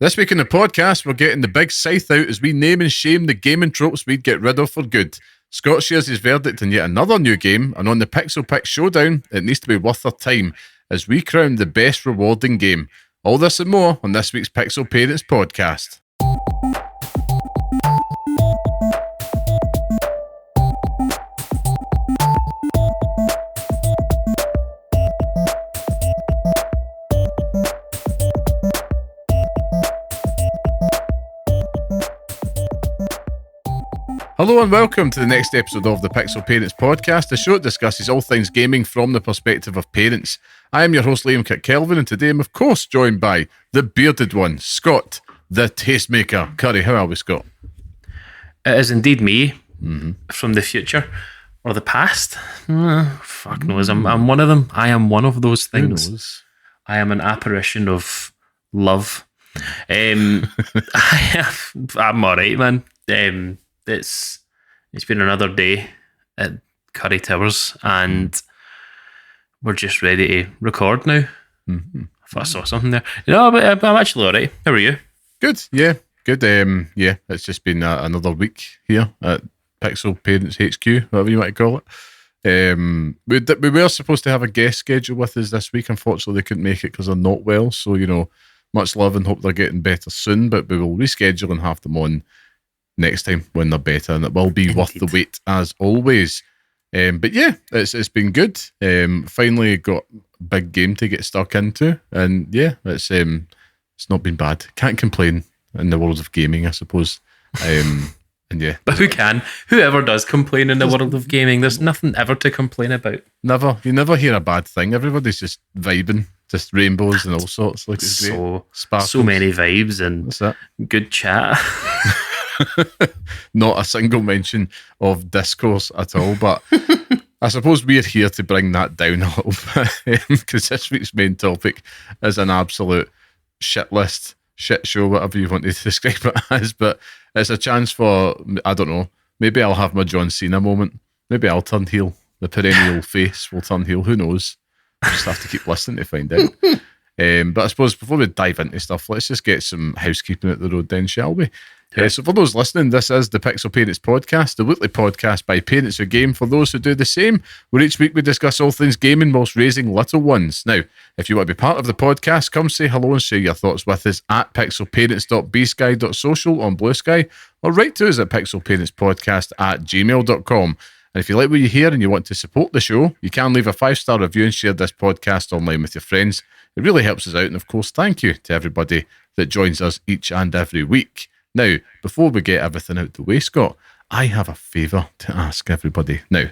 This week in the podcast, we're getting the big scythe out as we name and shame the gaming tropes we'd get rid of for good. Scott shares his verdict on yet another new game, and on the Pixel Pick Showdown, it needs to be worth our time as we crown the best rewarding game. All this and more on this week's Pixel Parents Podcast. Hello and welcome to the next episode of the Pixel Parents Podcast, a show that discusses all things gaming from the perspective of parents. I am your host, Liam Kirkkelvin, and today I'm of course joined by the bearded one, Scott, the tastemaker. Curry, how are we, Scott? It is indeed me from the future or the past. Fuck knows. I'm one of them. I am one of those things. Who knows? I am an apparition of love. I'm all right, man. It's been another day at Curry Towers, and we're just ready to record now. If I saw something there, but I'm actually all right. How are you? Good, yeah, good. It's just been another week here at Pixel Parents HQ, whatever you want to call it. We were supposed to have a guest schedule with us this week. Unfortunately, they couldn't make it because they're not well. So, much love and hope they're getting better soon. But we will reschedule and have them on next time when they're better, and it will be worth the wait as always. But yeah, it's been good. Finally got a big game to get stuck into, and yeah, it's not been bad. Can't complain in the world of gaming, I suppose. And yeah, but who can? Whoever does complain in the world of gaming, there's nothing ever to complain about. Never. You never hear a bad thing. Everybody's just vibing, just rainbows and all sorts. Like it's great. So many vibes and good chat. Not a single mention of discourse at all, but I suppose we're here to bring that down a little bit because this week's main topic is an absolute shit list, shit show, whatever you want to describe it as. But it's a chance for, I don't know, maybe I'll have my John Cena moment. Maybe I'll turn heel. The perennial face will turn heel. Who knows? I'll just have to keep listening to find out. But I suppose before we dive into stuff, let's just get some housekeeping at the road then, shall we? So for those listening, this is the Pixel Parents Podcast, the weekly podcast by parents who game for those who do the same, where each week we discuss all things gaming whilst raising little ones. Now, if you want to be part of the podcast, come say hello and share your thoughts with us at pixelparents.bsky.social on Blue Sky, or write to us at pixelparentspodcast@gmail.com. And if you like what you hear and you want to support the show, you can leave a 5-star review and share this podcast online with your friends. It really helps us out, and of course, thank you to everybody that joins us each and every week. Now, before we get everything out the way, Scott, I have a favour to ask everybody. Now,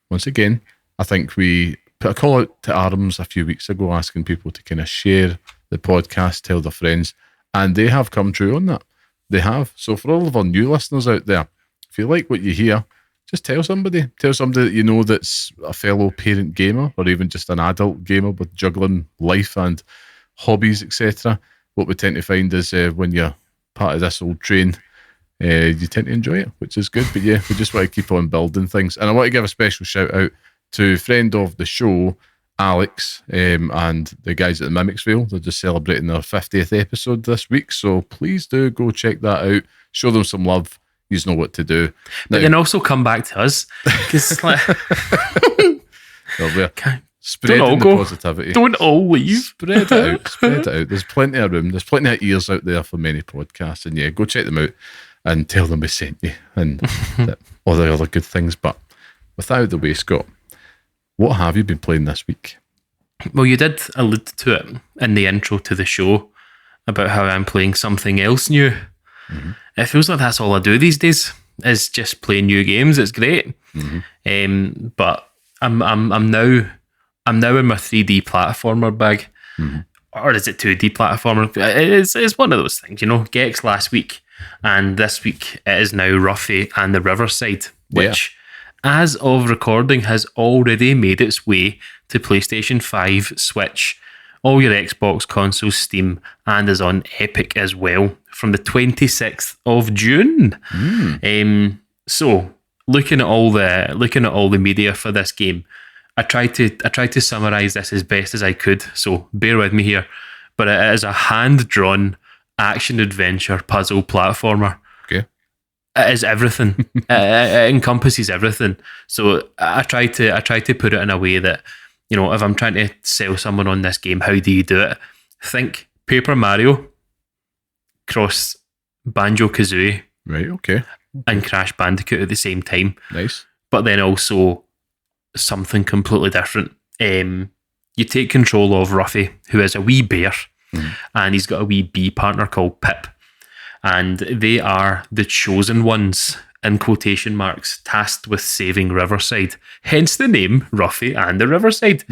once again, I think we put a call out to arms a few weeks ago asking people to kind of share the podcast, tell their friends, and they have come true on that. They have. So for all of our new listeners out there, if you like what you hear, just tell somebody. Tell somebody that you know that's a fellow parent gamer or even just an adult gamer with juggling life and hobbies, etc. What we tend to find is when you're part of this old train, you tend to enjoy it, which is good. But yeah, we just want to keep on building things. And I want to give a special shout out to friend of the show, Alex, and the guys at the Mimicsville. They're just celebrating their 50th episode this week. So please do go check that out. Show them some love. You know what to do. But then also come back to us. Because spreading the positivity. Don't all leave. Spread it out. There's plenty of room. There's plenty of ears out there for many podcasts. And yeah, go check them out and tell them we sent you and all the other good things. But without the way, Scott, what have you been playing this week? Well, you did allude to it in the intro to the show about how I'm playing something else new. It feels like that's all I do these days, is just play new games. It's great. But I'm now in my 3D platformer bag. Or is it 2D platformer? It's one of those things, Gex last week, and this week it is now Ruffy and the Riverside, which as of recording has already made its way to PlayStation 5, Switch, all your Xbox consoles, Steam, and is on Epic as well from the 26th of June. So looking at all the media for this game, I tried to summarize this as best as I could. So bear with me here, but it is a hand-drawn action adventure puzzle platformer. Okay. It is everything. It encompasses everything. So I try to put it in a way that, if I'm trying to sell someone on this game, how do you do it? Think Paper Mario cross Banjo-Kazooie, Right, okay. and Crash Bandicoot at the same time. Nice. But then also something completely different. You take control of Ruffy, who is a wee bear, and he's got a wee bee partner called Pip. And they are the chosen ones, in quotation marks, tasked with saving Riverside. Hence the name Ruffy and the Riverside.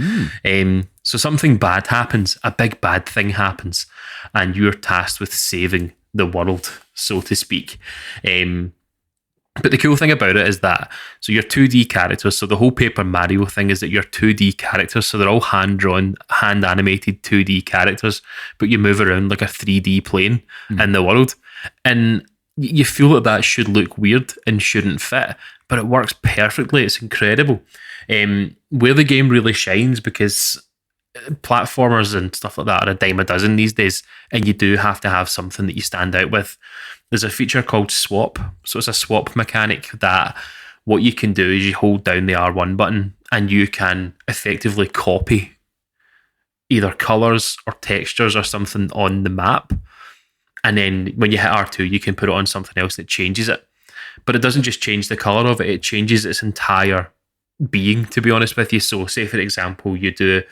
So something bad happens, a big bad thing happens, and you're tasked with saving the world, so to speak. But the cool thing about it is that, so you're 2D characters, so the whole Paper Mario thing is that you're 2D characters, so they're all hand-drawn, hand-animated 2D characters, but you move around like a 3D plane in the world. And you feel that should look weird and shouldn't fit, but it works perfectly. It's incredible. Where the game really shines, because platformers and stuff like that are a dime a dozen these days, and you do have to have something that you stand out with. There's a feature called swap. So it's a swap mechanic that what you can do is you hold down the R1 button and you can effectively copy either colours or textures or something on the map. And then when you hit R2, you can put it on something else that changes it. But it doesn't just change the colour of it, it changes its entire being, to be honest with you. So say, for example, you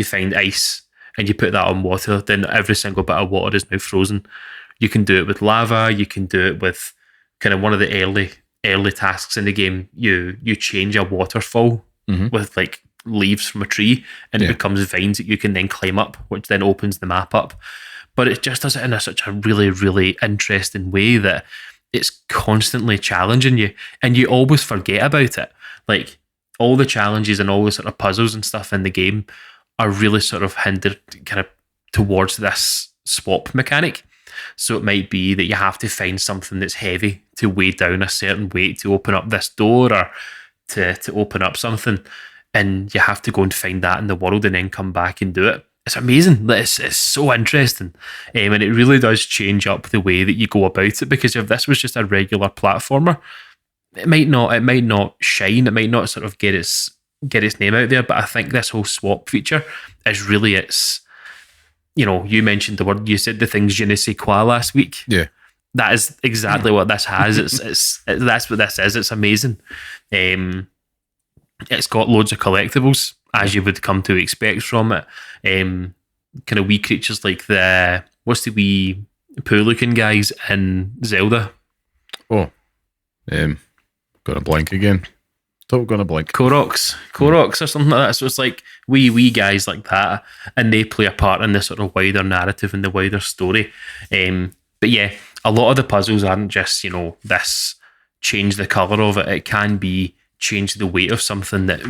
find ice and you put that on water, then every single bit of water is now frozen. You can do it with lava, you can do it with kind of one of the early tasks in the game. You change a waterfall with like leaves from a tree, and it becomes vines that you can then climb up, which then opens the map up. But it just does it in such a really, really interesting way that it's constantly challenging you, and you always forget about it. Like, all the challenges and all the sort of puzzles and stuff in the game are really sort of hindered kind of towards this swap mechanic. So it might be that you have to find something that's heavy to weigh down a certain weight to open up this door, or to open up something, and you have to go and find that in the world and then come back and do it. It's amazing. It's so interesting, and it really does change up the way that you go about it, because if this was just a regular platformer, it might not shine, it might not sort of get its name out there. But I think this whole swap feature is really its, you mentioned the word, you said the things je ne sais quoi last week. Yeah. That is exactly what this has. That's what this is. It's amazing. It's got loads of collectibles, as you would come to expect from it. Kind of wee creatures like what's the wee poo-looking guys in Zelda? Oh, gonna blank again. Still gonna blank. Koroks or something like that. So it's like wee guys like that, and they play a part in the sort of wider narrative and the wider story. But yeah, a lot of the puzzles aren't just, this change the colour of it. It can be change the weight of something that,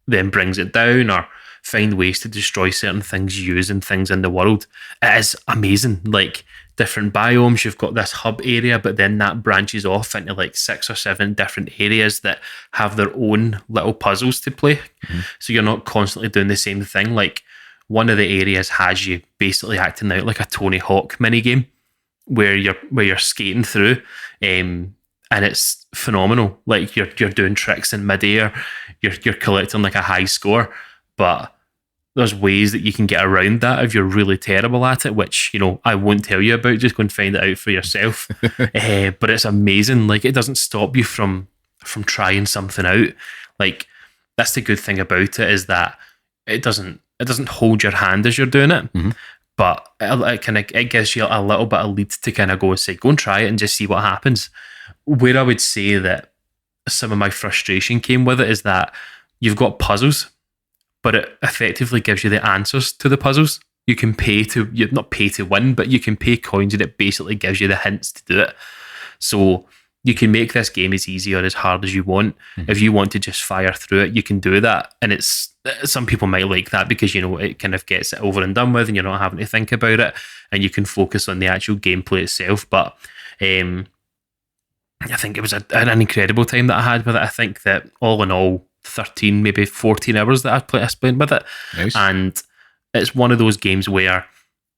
then brings it down, or find ways to destroy certain things using things in the world. It is amazing. Like, different biomes, you've got this hub area, but then that branches off into like 6 or 7 different areas that have their own little puzzles to play. So you're not constantly doing the same thing. Like, one of the areas has you basically acting out like a Tony Hawk minigame where you're skating through, and it's phenomenal. Like, you're doing tricks in midair, you're collecting like a high score, but there's ways that you can get around that if you're really terrible at it, which, I won't tell you about. Just go and find it out for yourself. But it's amazing. Like, it doesn't stop you from trying something out. Like, that's the good thing about it, is that it doesn't hold your hand as you're doing it, but it gives you a little bit of lead to kind of go and try it and just see what happens. Where I would say that some of my frustration came with it is that you've got puzzles, but it effectively gives you the answers to the puzzles. You can not pay to win, but you can pay coins, and it basically gives you the hints to do it. So you can make this game as easy or as hard as you want. If you want to just fire through it, you can do that. And some people might like that because, it kind of gets it over and done with, and you're not having to think about it, and you can focus on the actual gameplay itself. But I think it was an incredible time that I had with it. I think that all in all, 13, maybe 14 hours that I spent with it. Nice. And it's one of those games where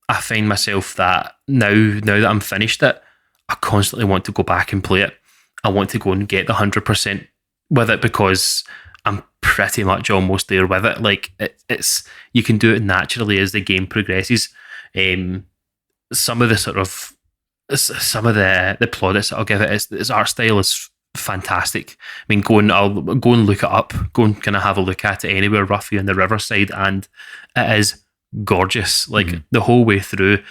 I find myself that now that I'm finished it, I constantly want to go back and play it. I want to go and get the 100% with it because I'm pretty much almost there with it. Like it's you can do it naturally as the game progresses. Some of the plaudits that I'll give it is its art style is fantastic. I mean, I'll go and look it up, go and kind of have a look at it anywhere, Ruffy in the Riverside, and it is gorgeous. Like the whole way through.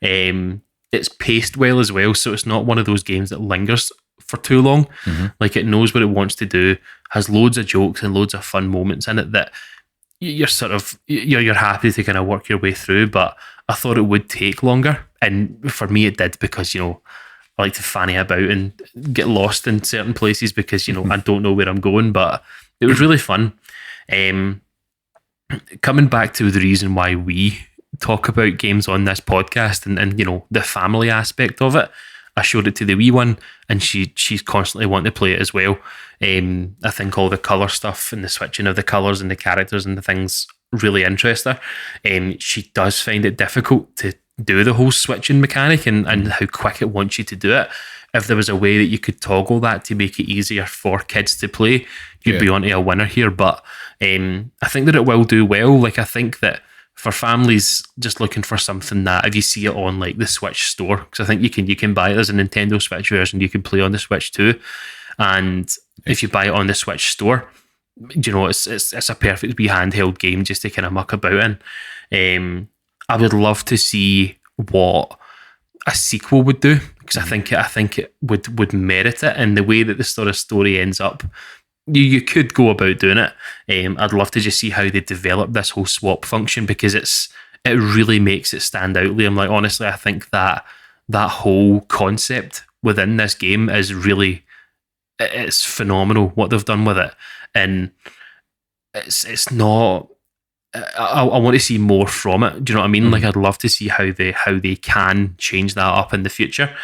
It's paced well as well, so it's not one of those games that lingers for too long. Like it knows what it wants to do, has loads of jokes and loads of fun moments in it that you're you're happy to kind of work your way through. But I thought it would take longer, and for me it did, because I like to fanny about and get lost in certain places because I don't know where I'm going. But it was really fun. Coming back to the reason why we talk about games on this podcast and the family aspect of it, I showed it to the wee one, and she's constantly wanting to play it as well. I think all the colour stuff and the switching of the colours and the characters and the things really interest her. She does find it difficult to do the whole switching mechanic and how quick it wants you to do it. If there was a way that you could toggle that to make it easier for kids to play, you'd be onto a winner here. But I think that it will do well. Like I think that for families just looking for something that if you see it on like the Switch store, because I think you can buy it as a Nintendo Switch version, you can play on the Switch too. And if you buy it on the Switch store, it's a perfect wee handheld game just to kind of muck about in. I would love to see what a sequel would do, because I think it would merit it, and the way that the sort of story ends up. You could go about doing it. I'd love to just see how they develop this whole swap function, because it really makes it stand out, Liam. Like honestly, I think that whole concept within this game is it's phenomenal what they've done with it, and it's not. I want to see more from it. Do you know what I mean? Like I'd love to see how they can change that up in the future.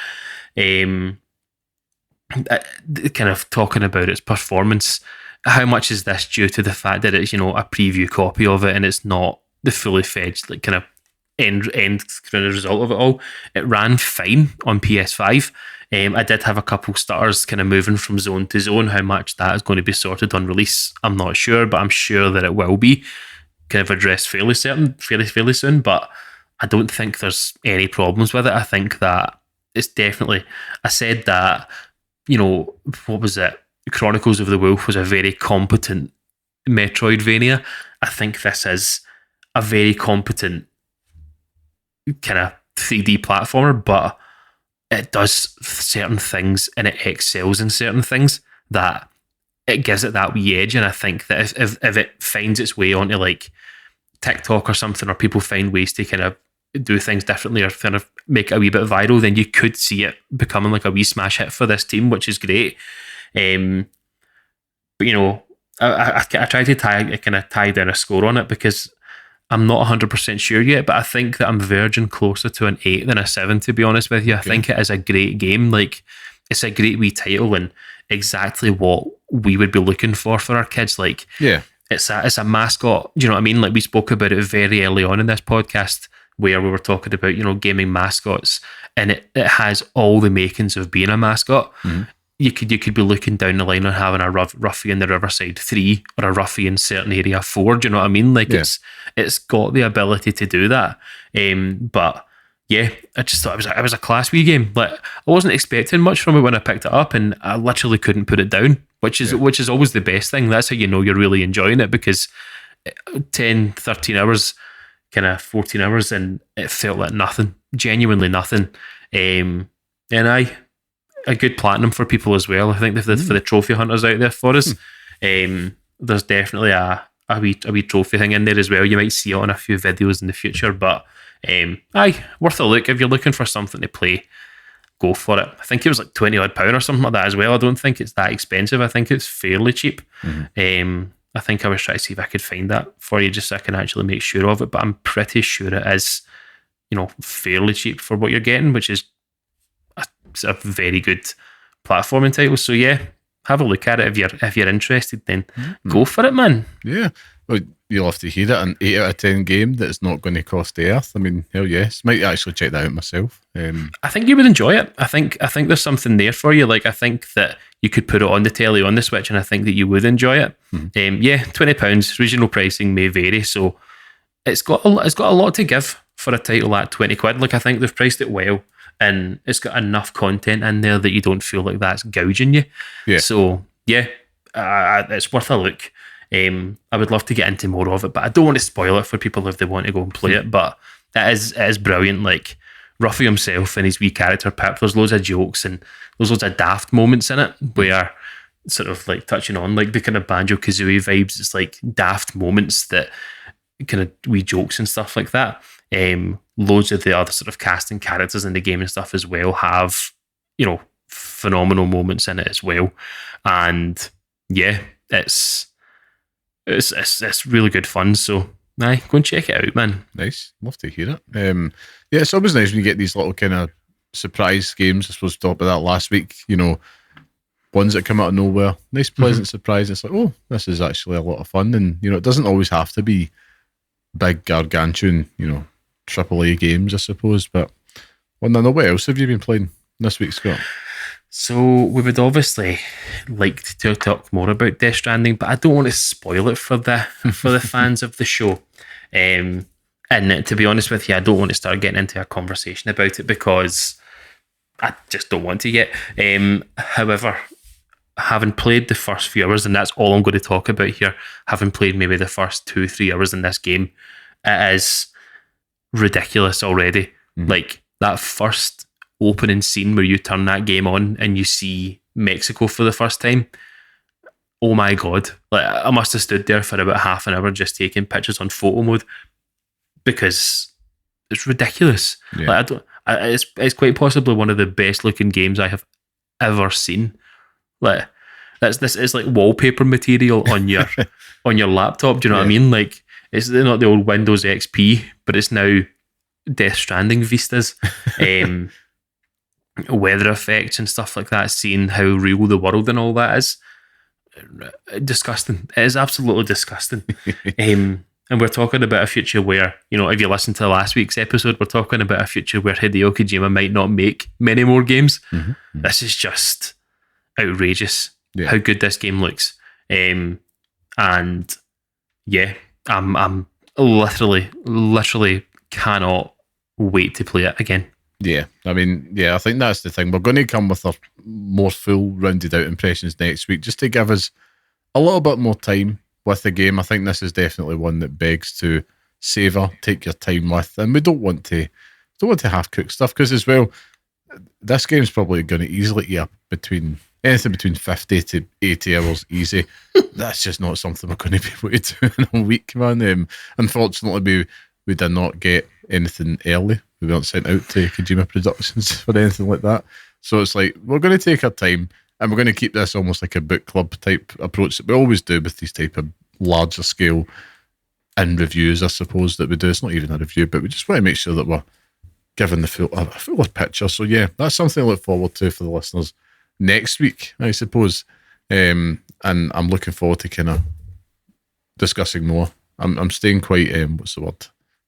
Kind of talking about its performance, how much is this due to the fact that it's a preview copy of it and it's not the fully fledged like kind of end kind of result of it all? It ran fine on PS5. I did have a couple stutters kind of moving from zone to zone. How much that is going to be sorted on release, I'm not sure, but I'm sure that it will be kind of addressed fairly soon. But I don't think there's any problems with it. I think that it's definitely. I said that. What was it? Chronicles of the Wolf was a very competent Metroidvania. I think this is a very competent kind of 3D platformer, but it does certain things and it excels in certain things that it gives it that wee edge. And I think that if it finds its way onto like TikTok or something, or people find ways to kind of do things differently or kind of make it a wee bit viral, then you could see it becoming like a wee smash hit for this team, which is great. But I tried to tie down a score on it because I'm not 100% sure yet, but I think that I'm verging closer to an 8 than a 7, to be honest with you. I think it is a great game. Like it's a great wee title and exactly what we would be looking for our kids. Like it's a mascot. Do you know what I mean? Like we spoke about it very early on in this podcast, where we were talking about, gaming mascots, and it has all the makings of being a mascot. You could be looking down the line on having a Ruffy in the Riverside 3 or a Ruffy in certain area 4. Do you know what I mean? Like it's got the ability to do that. But yeah, I just thought it was a class wee game. Like I wasn't expecting much from it when I picked it up, and I literally couldn't put it down, which is always the best thing. That's how you know you're really enjoying it, because 10, 13 hours, kind of 14 hours, and it felt like nothing, genuinely nothing. And a good platinum for people as well. I think for the trophy hunters out there for us, there's definitely a wee trophy thing in there as well. You might see it on a few videos in the future, but worth a look. If you're looking for something to play, go for it. I think it was like £20 or something like that as well. I don't think it's that expensive. I think it's fairly cheap. I think I was trying to see if I could find that for you just so I can actually make sure of it, but I'm pretty sure it is, fairly cheap for what you're getting, which is a very good platforming title. So yeah, have a look at it if you're interested. Then go for it, man. Yeah, Well, you'll have to hear it. An 8 out of 10 game that's not going to cost the earth. I mean, hell yes. Might actually check that out myself. I think you would enjoy it. I think there's something there for you. Like, I think that you could put it on the telly on the Switch, and I think that you would enjoy it. Yeah, £20. Regional pricing may vary, so it's got a lot to give for a title at £20. Like, I think they've priced it well, and it's got enough content in there that you don't feel like that's gouging you. Yeah. So yeah, it's worth a look. I would love to get into more of it, but I don't want to spoil it for people if they want to go and play it. But it is brilliant. Like, Ruffy himself and his wee character Pip, there's loads of jokes and there's loads of daft moments in it where, sort of like touching on like the kind of Banjo-Kazooie vibes, it's like daft moments that kind of wee jokes and stuff like that. Loads of the other sort of casting characters in the game and stuff as well have, you know, phenomenal moments in it as well. And yeah, it's really good fun. So go and check it out, man. Nice. Love to hear it. Yeah, it's always nice when you get these little kind of surprise games. I suppose we talked about that last week, you know, ones that come out of nowhere. Nice, pleasant surprise. It's like, oh, this is actually a lot of fun. And, you know, it doesn't always have to be big, gargantuan, you know, AAA games, I suppose. But, well, no, what else have you been playing this week, Scott? So we would obviously like to talk more about Death Stranding, but I don't want to spoil it for the fans of the show. And to be honest with you, I don't want to start getting into a conversation about it because I just don't want to yet. However, having played the first few hours, and that's all I'm going to talk about here, having played maybe the first 2-3 hours in this game, it is ridiculous already. Like, that first opening scene where you turn that game on and you see Mexico for the first time. Oh my God. Like, I must have stood there for about half an hour just taking pictures on photo mode because it's ridiculous. Yeah. Like, it's quite possibly one of the best looking games I have ever seen. Like, this is like wallpaper material on your on your laptop. Do you know what I mean? Like, it's not the old Windows XP, but it's now Death Stranding vistas. Weather effects and stuff like that, seeing how real the world and all that is. Disgusting. It is absolutely disgusting. And we're talking about a future where, you know, if you listen to last week's episode, we're talking about a future where Hideo Kojima might not make many more games. This is just outrageous how good this game looks. And yeah, I'm literally cannot wait to play it again. Yeah, I mean, yeah, I think that's the thing. We're going to come with our more full, rounded out impressions next week, just to give us a little bit more time with the game. I think this is definitely one that begs to savour, take your time with, and we don't want to half cook stuff because as well, this game's probably going to easily eat up anything between 50 to 80 hours easy. That's just not something we're going to be able to do in a week, man. Unfortunately, we did not get anything early. We weren't sent out to Kojima Productions for anything like that. So it's like, we're going to take our time and we're going to keep this almost like a book club type approach that we always do with these type of larger scale in reviews, I suppose, that we do. It's not even a review, but we just want to make sure that we're giving the fuller picture. So yeah, that's something to look forward to for the listeners next week, I suppose. And I'm looking forward to kind of discussing more. I'm staying quite, what's the word?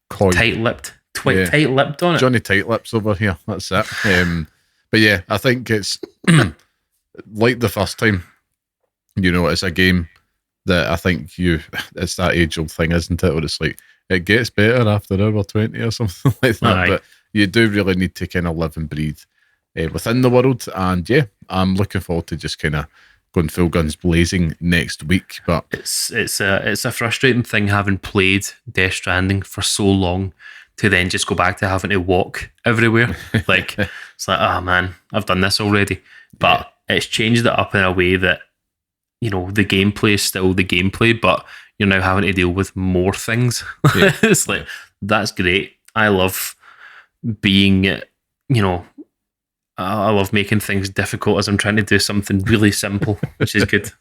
Coy. Tight-lipped. Tight-lipped on it. Johnny Tight-lips over here. That's it. But yeah, I think it's like the first time. You know, it's a game that I think it's that age-old thing, isn't it? Where it's like, it gets better after hour 20 or something like that. Aye. But you do really need to kind of live and breathe within the world. And yeah, I'm looking forward to just kind of going full guns blazing next week. But it's a frustrating thing having played Death Stranding for so long to then just go back to having to walk everywhere. Like, it's like, oh man, I've done this already. But it's changed it up in a way that, you know, the gameplay is still the gameplay, but you're now having to deal with more things. Yeah. It's like, that's great. I love being, you know, I love making things difficult as I'm trying to do something really simple, which is good.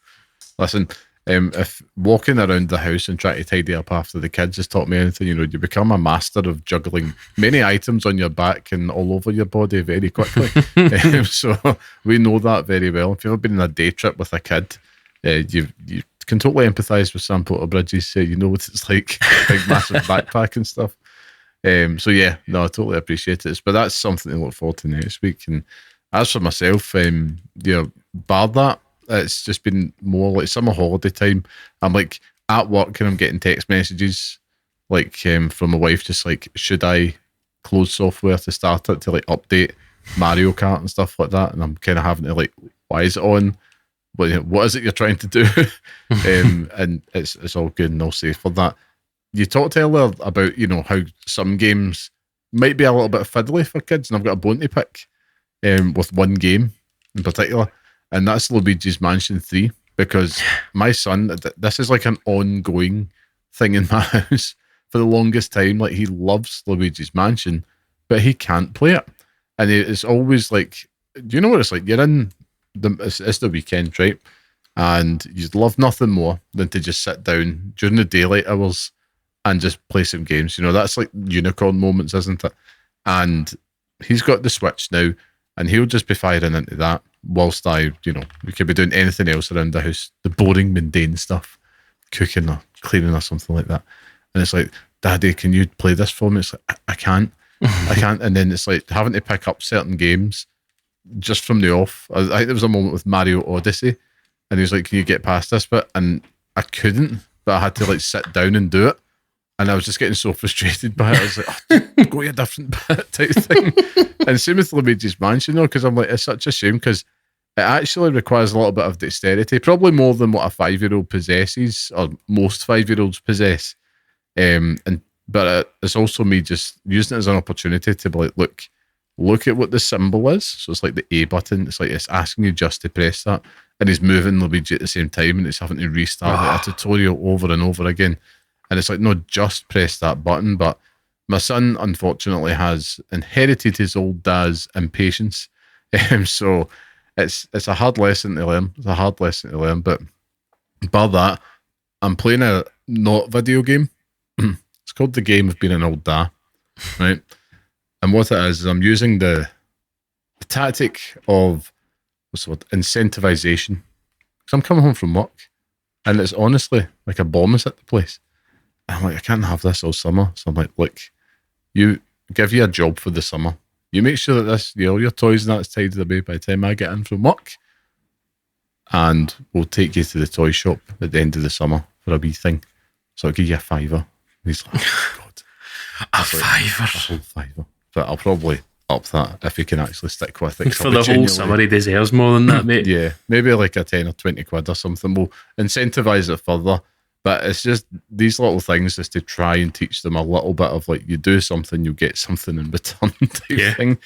Listen, if walking around the house and trying to tidy up after the kids has taught me anything, you know, you become a master of juggling many items on your back and all over your body very quickly. So we know that very well. If you've ever been on a day trip with a kid, you can totally empathise with Sam Porter Bridges. You know what it's like, big massive backpack and stuff. So yeah, no, I totally appreciate it. But that's something to look forward to next week. And as for myself, bar that, it's just been more like summer holiday time. I'm like at work and I'm getting text messages like from my wife, just like, should I close software to start it to like update Mario Kart and stuff like that? And I'm kind of having to like, why is it on? What is it you're trying to do? And it's all good and all safe for that. You talked earlier about, how some games might be a little bit fiddly for kids, and I've got a bone to pick with one game in particular, and that's Luigi's Mansion 3, because my son, this is like an ongoing thing in my house for the longest time. Like, he loves Luigi's Mansion, but he can't play it. And it's always like, do you know what it's like? You're in it's the weekend, right? And you'd love nothing more than to just sit down during the daylight hours and just play some games. That's like unicorn moments, isn't it? And he's got the Switch now, and he'll just be firing into that whilst we could be doing anything else around the house, the boring, mundane stuff, cooking or cleaning or something like that. And it's like, Daddy, can you play this for me? It's like, I can't. And then it's like having to pick up certain games just from the off. I think there was a moment with Mario Odyssey, and he was like, can you get past this bit? And I couldn't, but I had to like sit down and do it. And I was just getting so frustrated by it. I was like, go to a different bit type thing. And same with Luigi's Mansion, because I'm like, it's such a shame, because it actually requires a little bit of dexterity, probably more than what a 5-year-old possesses, or most 5-year-olds possess. But it's also me just using it as an opportunity to be like, look at what the symbol is. So it's like the A button. It's like it's asking you just to press that, and he's moving Luigi at the same time, and it's having to restart like a tutorial over and over again. And it's like, no, just press that button. But my son, unfortunately, has inherited his old dad's impatience. So it's a hard lesson to learn. It's a hard lesson to learn. But bar that, I'm playing a not video game. It's called The Game of Being an Old Dad, right? And what it is I'm using the tactic of incentivization. Because I'm coming home from work, and it's honestly like a bomb is at the place. I'm like, I can't have this all summer. So I'm like, look, you give you a job for the summer. You make sure that this, your toys and that's tidied away by the time I get in from work, and we'll take you to the toy shop at the end of the summer for a wee thing. So I'll give you a £5. And he's like, oh God. A £5. A whole £5. But I'll probably up that if you can actually stick with it. For the whole summer, he deserves more than that, mate. Yeah, maybe like a 10 or 20 quid or something. We'll incentivise it further. But it's just these little things just to try and teach them a little bit of like, you do something, you get something in return type thing.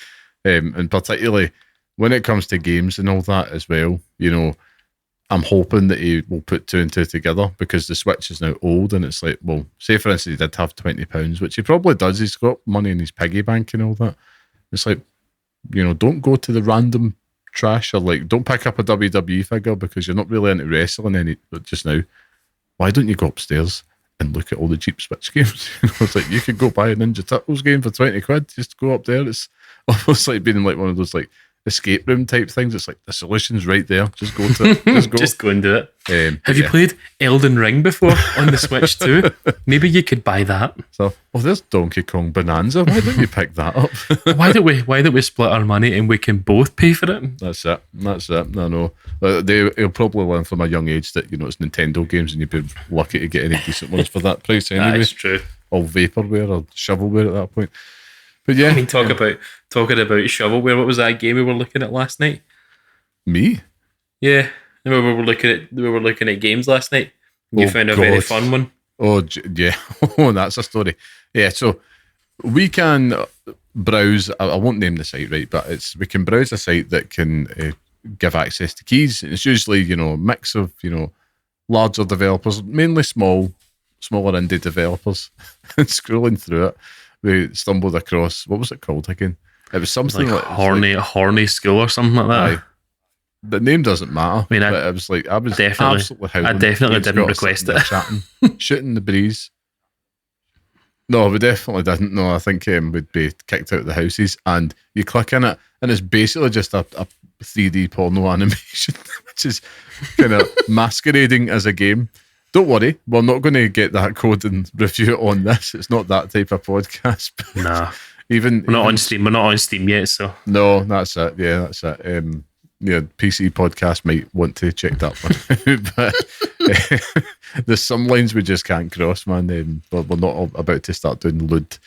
And particularly when it comes to games and all that as well, I'm hoping that he will put 2 and 2 together, because the Switch is now old, and it's like, well, say for instance he did have £20, which he probably does. He's got money in his piggy bank and all that. It's like, don't go to the random trash, or like, don't pick up a WWE figure because you're not really into wrestling just now. Why don't you go upstairs and look at all the cheap Switch games? It's like, you could go buy a Ninja Turtles game for 20 quid. Just go up there. It's almost like being in like one of those like escape room type things. It's like the solution's right there. Just go to it. Just go. Just go and do it. Have you played Elden Ring before on the Switch too? Maybe you could buy that. So, there's Donkey Kong Bonanza. Why don't you pick that up? Why don't we split our money and we can both pay for it? That's it. I know. He'll probably learn from a young age that it's Nintendo games, and you'd be lucky to get any decent ones for that price anyway. That's true. All vaporware or shovelware at that point. But yeah, I mean, talking about shovelware. What was that game we were looking at last night? Me? Yeah, we were looking at games last night. You found a very fun one. Oh yeah, that's a story. Yeah, so we can browse. I won't name the site, right? But we can browse a site that can give access to keys. It's usually a mix of larger developers, mainly smaller indie developers. And scrolling through it, we stumbled across, what was it called again? It was something like Horny School or something like that. The name doesn't matter. I mean, but it was like, I was absolutely howling. I definitely didn't request it. Chatting, shooting the breeze. No, we definitely didn't. No, I think we'd be kicked out of the houses. And you click in it, and it's basically just a 3D porno animation. which is kind of masquerading as a game. Don't worry, we're not going to get that code and review it on this. It's not that type of podcast. Nah. We're not on Steam. We're not on Steam yet, so. No, that's it. Yeah, that's it. PC podcast might want to check that one out, but there's some lines we just can't cross, man. But we're not about to start doing lewd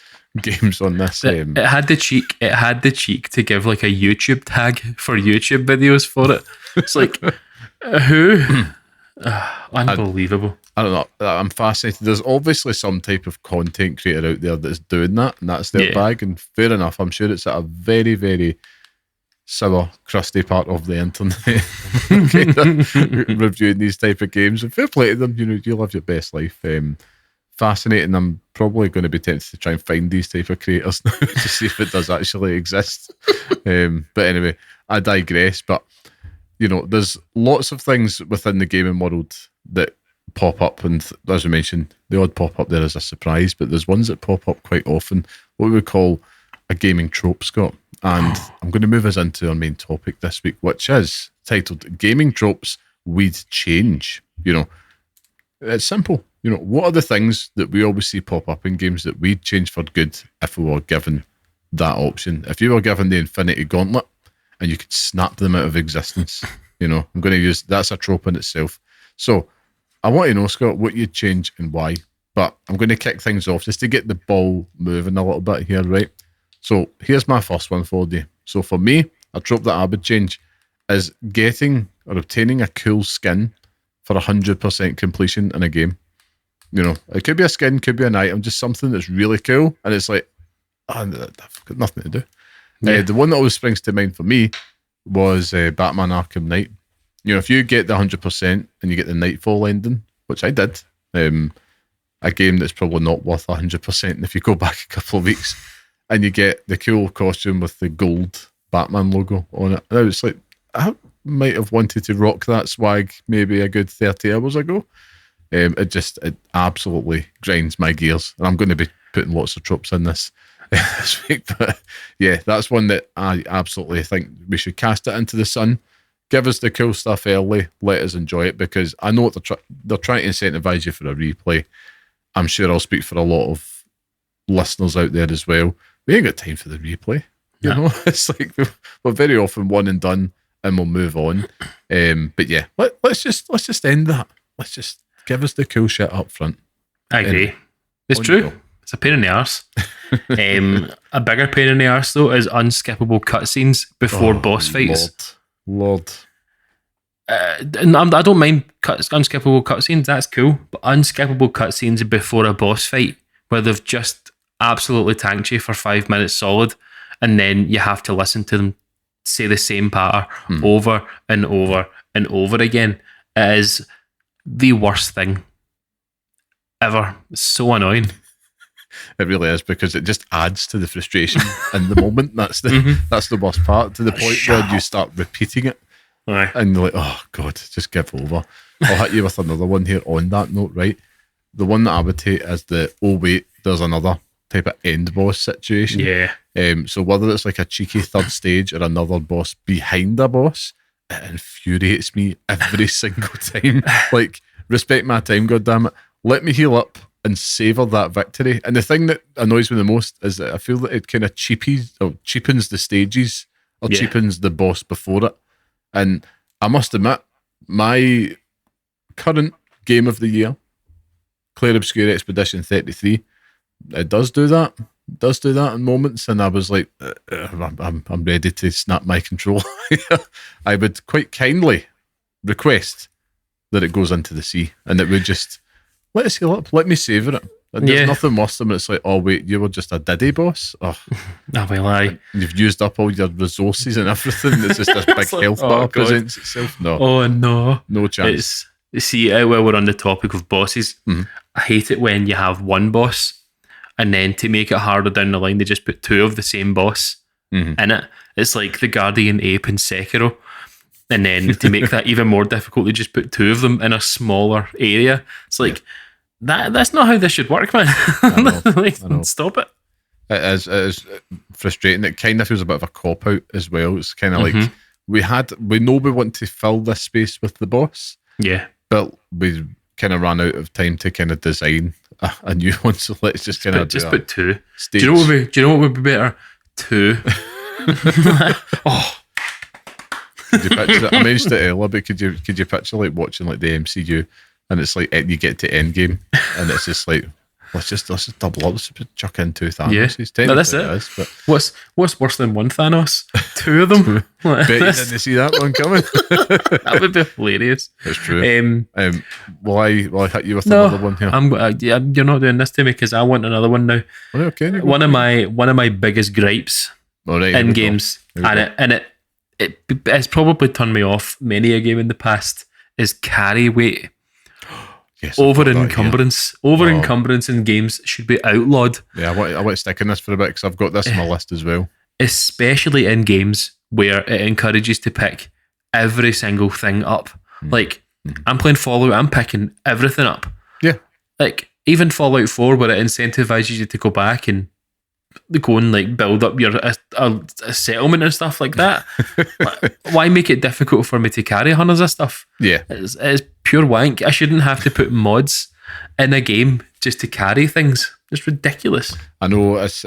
games on this. It had the cheek. It had the cheek to give like a YouTube tag for YouTube videos for it. It's like who? Unbelievable. I don't know. I'm fascinated. There's obviously some type of content creator out there that's doing that, and that's their bag. And fair enough. I'm sure it's at a very, very sour, crusty part of the internet reviewing these type of games. And fair play to them. You live your best life. Fascinating. I'm probably going to be tempted to try and find these type of creators now to see if it does actually exist. But anyway, I digress. But there's lots of things within the gaming world that pop up, and as we mentioned, the odd pop up there is a surprise, but there's ones that pop up quite often, what we would call a gaming trope, Scott. And I'm going to move us into our main topic this week, which is titled Gaming Tropes We'd Change. It's simple. What are the things that we always see pop up in games that we'd change for good if we were given that option? If you were given the Infinity Gauntlet and you could snap them out of existence, I'm going to use, that's a trope in itself. So I want to know, Scott, what you'd change and why. But I'm going to kick things off just to get the ball moving a little bit here, right? So here's my first one for you. So for me, a trope that I would change is getting or obtaining a cool skin for 100% completion in a game. It could be a skin, could be an item, just something that's really cool. And it's like, I've got nothing to do. Yeah. The one that always springs to mind for me was Batman Arkham Knight. If you get the 100% and you get the Nightfall ending, which I did, a game that's probably not worth 100% if you go back a couple of weeks, and you get the cool costume with the gold Batman logo on it. And I was like, I might have wanted to rock that swag maybe a good 30 hours ago. It absolutely grinds my gears. And I'm going to be putting lots of tropes in this week. But yeah, that's one that I absolutely think we should cast it into the sun. Give us the cool stuff early. Let us enjoy it, because I know what they're trying to incentivize you for a replay. I'm sure I'll speak for a lot of listeners out there as well. We ain't got time for the replay. It's like we're very often one and done, and we'll move on. But yeah, let's just end that. Let's just give us the cool shit up front. I agree. It's true. It's a pain in the arse. A bigger pain in the arse though is unskippable cutscenes before boss fights. Lord. And I don't mind unskippable cutscenes. That's cool, but unskippable cutscenes before a boss fight where they've just absolutely tanked you for 5 minutes solid, and then you have to listen to them say the same patter over and over and over again. It is the worst thing ever. It's so annoying. It really is, because it just adds to the frustration in the moment. That's the worst part, to the point where you start repeating it. Aye. And you're like, oh God, just give over. I'll hit you with another one here on that note, right? The one that I would take is oh wait, there's another type of end boss situation. Yeah. So whether it's like a cheeky third stage or another boss behind a boss, it infuriates me every single time. Like, respect my time, goddammit. Let me heal up and savour that victory. And the thing that annoys me the most is that I feel that it kind of cheapens the stages, or cheapens the boss before it. And I must admit, my current game of the year, Clair Obscure Expedition 33, it does do that. It does do that in moments, and I was like, I'm ready to snap my controller. I would quite kindly request that it goes into the sea, and it would just let us heal up, let me savour it. And there's nothing worse than when it's like, oh wait, you were just a diddy boss. Oh, well, aye. You've used up all your resources and everything. It's just this big like, health bar presents itself. No. Oh no. No chance. While we're on the topic of bosses, I hate it when you have one boss, and then to make it harder down the line, they just put two of the same boss in it. It's like the Guardian Ape in Sekiro. And then to make that even more difficult, they just put two of them in a smaller area. It's like, that's not how this should work, man. I know. Stop it. It is frustrating. It kind of feels a bit of a cop-out as well. It's kind of like, we know we want to fill this space with the boss, but we kind of ran out of time to kind of design a new one. So let's just kind of put 2. Stage. Do you know what would be better? 2. Oh. Could you picture it? I mentioned it earlier, but could you picture like watching like the MCU and it's like you get to Endgame and it's just like let's just double up, let's just chuck in 2 Thanoses. Yeah, no, that's it. Is, but what's worse than 1 Thanos? 2 of them. Bet you didn't see that one coming. That would be hilarious. That's true. Will I hit you with another one here? You're not doing this to me because I want another one now. Oh, okay. One of my biggest gripes in games, and it's probably turned me off many a game in the past, is carry weight. Yes, encumbrance in games should be outlawed. Yeah, I want to stick in this for a bit because I've got this on my list as well. Especially in games where it encourages to pick every single thing up. Like, I'm playing Fallout, I'm picking everything up. Yeah. Like, even Fallout 4 where it incentivizes you to go back and go and like build up your a settlement and stuff like that. Why make it difficult for me to carry hundreds of stuff? Yeah, it's pure wank. I shouldn't have to put mods in a game just to carry things. It's ridiculous. I know it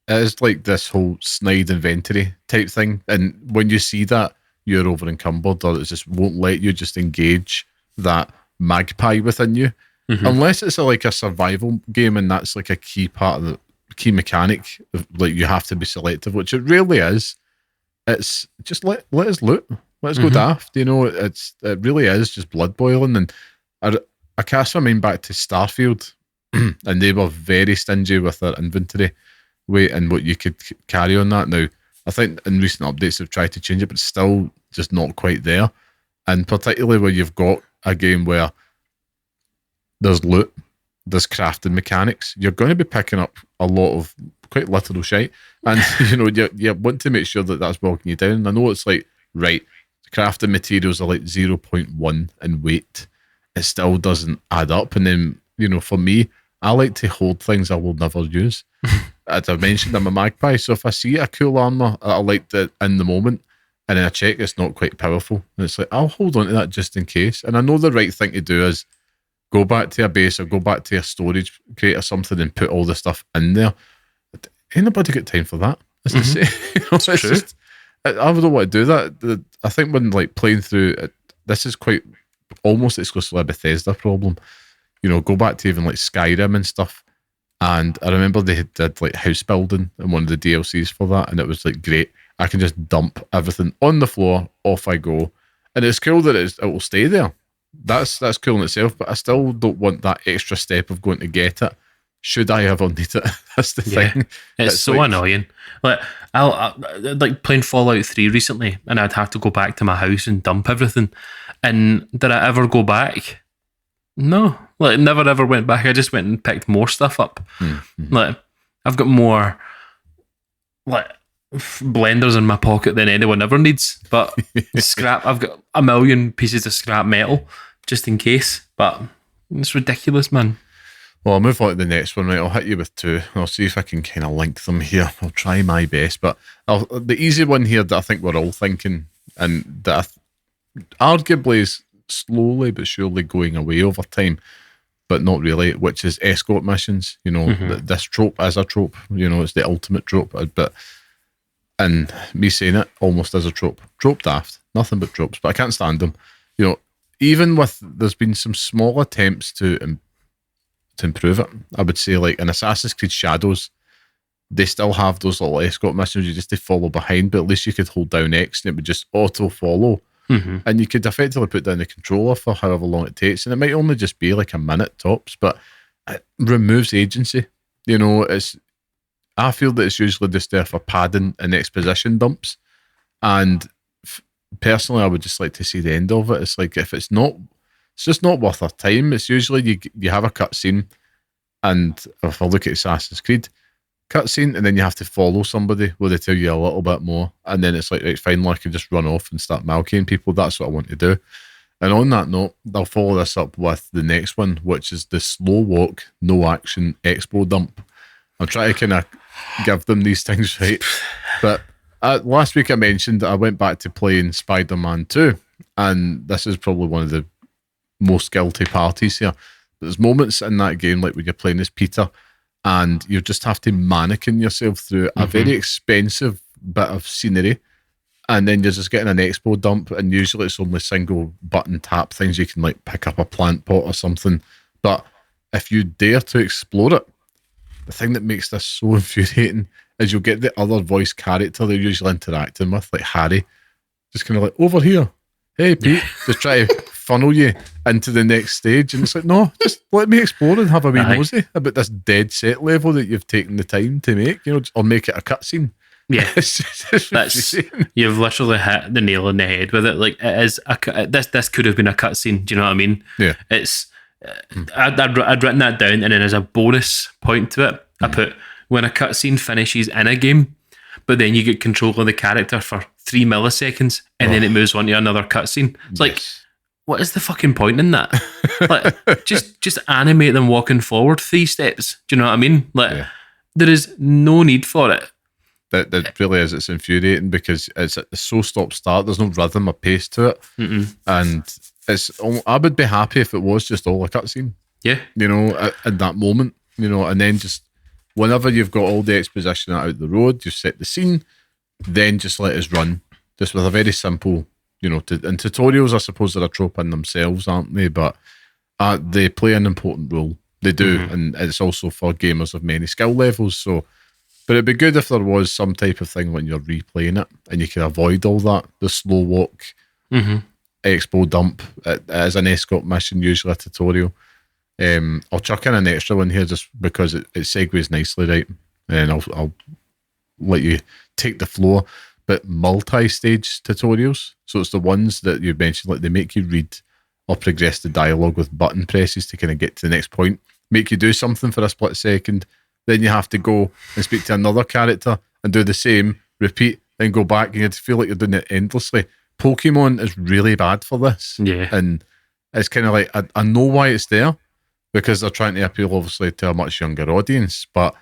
is like this whole snide inventory type thing, and when you see that you're over encumbered or it just won't let you just engage that magpie within you, unless it's like a survival game and that's like a key part of the key mechanic, like you have to be selective, which it really is. It's just let us loot, let's go daft. You know, it really is just blood boiling. And I cast my mind back to Starfield, and they were very stingy with their inventory weight and what you could carry on that. Now, I think in recent updates they've tried to change it, but it's still just not quite there. And particularly where you've got a game where there's loot, there's crafting mechanics, you're going to be picking up a lot of quite literal shite, and you know you want to make sure that that's bogging you down. I know it's like, right, the crafting materials are like 0.1 in weight, it still doesn't add up. And then, you know, for me, I like to hold things I will never use. As I mentioned, I'm a magpie, so if I see a cool armor I like that in the moment, and then I check it's not quite powerful, and it's like, I'll hold on to that just in case. And I know the right thing to do is go back to a base or go back to a storage crate or something and put all the stuff in there. But ain't nobody got time for that. It's the same. You know, it's true. just, I don't want to do that. I think when like playing through it, this is quite almost exclusively a Bethesda problem. You know, go back to even like Skyrim and stuff. And I remember they did like house building in one of the DLCs for that, and it was like great. I can just dump everything on the floor, off I go. And it's cool that it will stay there. That's cool in itself, but I still don't want that extra step of going to get it. Should I ever need it? That's the thing. It's so like, annoying. Like I like playing Fallout 3 recently, and I'd have to go back to my house and dump everything. And did I ever go back? No, like never ever went back. I just went and picked more stuff up. Like I've got more like blenders in my pocket than anyone ever needs, but scrap, I've got 1 million pieces of scrap metal just in case, but it's ridiculous, man. Well, I'll move on to the next one, right? I'll hit you with 2. I'll see if I can kind of link them here. I'll try my best, but the easy one here that I think we're all thinking, and that arguably is slowly but surely going away over time, but not really, which is escort missions. You know, this trope is a trope. You know, it's the ultimate trope, but and me saying it almost as a trope daft, nothing but tropes, but I can't stand them. You know, even with, there's been some small attempts to improve it. I would say like in Assassin's Creed Shadows, they still have those little escort missions you just to follow behind, but at least you could hold down X and it would just auto follow. And you could effectively put down the controller for however long it takes, and it might only just be like a minute tops, but it removes agency. You know, I feel that it's usually just there for padding and exposition dumps, and personally I would just like to see the end of it. It's like, if it's just not worth our time. It's usually you have a cutscene, and if I look at Assassin's Creed, cutscene, and then you have to follow somebody where they tell you a little bit more, and then it's like, right, finally I can just run off and start malking people. That's what I want to do. And on that note, they'll follow this up with the next one, which is the slow walk, no action expo dump. I'm trying to kind of give them these things right, but Last week I mentioned that I went back to playing Spider-Man 2, and this is probably one of the most guilty parties here. There's moments in that game, like when you're playing as Peter, and you just have to mannequin yourself through a very expensive bit of scenery, and then you're just getting an expo dump, and usually it's only single button tap things. You can like pick up a plant pot or something, but if you dare to explore it, the thing that makes this so infuriating is you'll get the other voice character they're usually interacting with, like Harry, just kind of like, over here, hey Pete, just try to funnel you into the next stage. And it's like, no, just let me explore and have a wee nosy about this dead set level that you've taken the time to make, or make it a cutscene. Yeah, you've literally hit the nail on the head with it. Like, it is this could have been a cutscene. Do you know what I mean? Yeah, it's. I'd written that down, and then as a bonus point to it, I put when a cutscene finishes in a game, but then you get control of the character for 3 milliseconds, and then it moves on to another cutscene. It's like, what is the fucking point in that? Like, just animate them walking forward 3 steps. Do you know what I mean? Like, there is no need for it. That really is. It's infuriating because it's so stop-start. There's no rhythm or pace to it, and I would be happy if it was just all a cutscene. Yeah, in that moment, and then just whenever you've got all the exposition out the road, you set the scene, then just let us run, just with a very simple, and tutorials, I suppose, are a trope in themselves, aren't they? But they play an important role. They do, and it's also for gamers of many skill levels. So, but it'd be good if there was some type of thing when you're replaying it, and you can avoid all that, the slow walk. Expo dump as an escort mission, usually a tutorial. I'll chuck in an extra one here just because it segues nicely, right? And I'll let you take the floor. But multi-stage tutorials, so it's the ones that you mentioned, like they make you read or progress the dialogue with button presses to kind of get to the next point, make you do something for a split second, then you have to go and speak to another character and do the same, repeat, then go back, and you feel like you're doing it endlessly. Pokemon is really bad for this. Yeah. And it's kind of like, I know why it's there, because they're trying to appeal, obviously, to a much younger audience. But,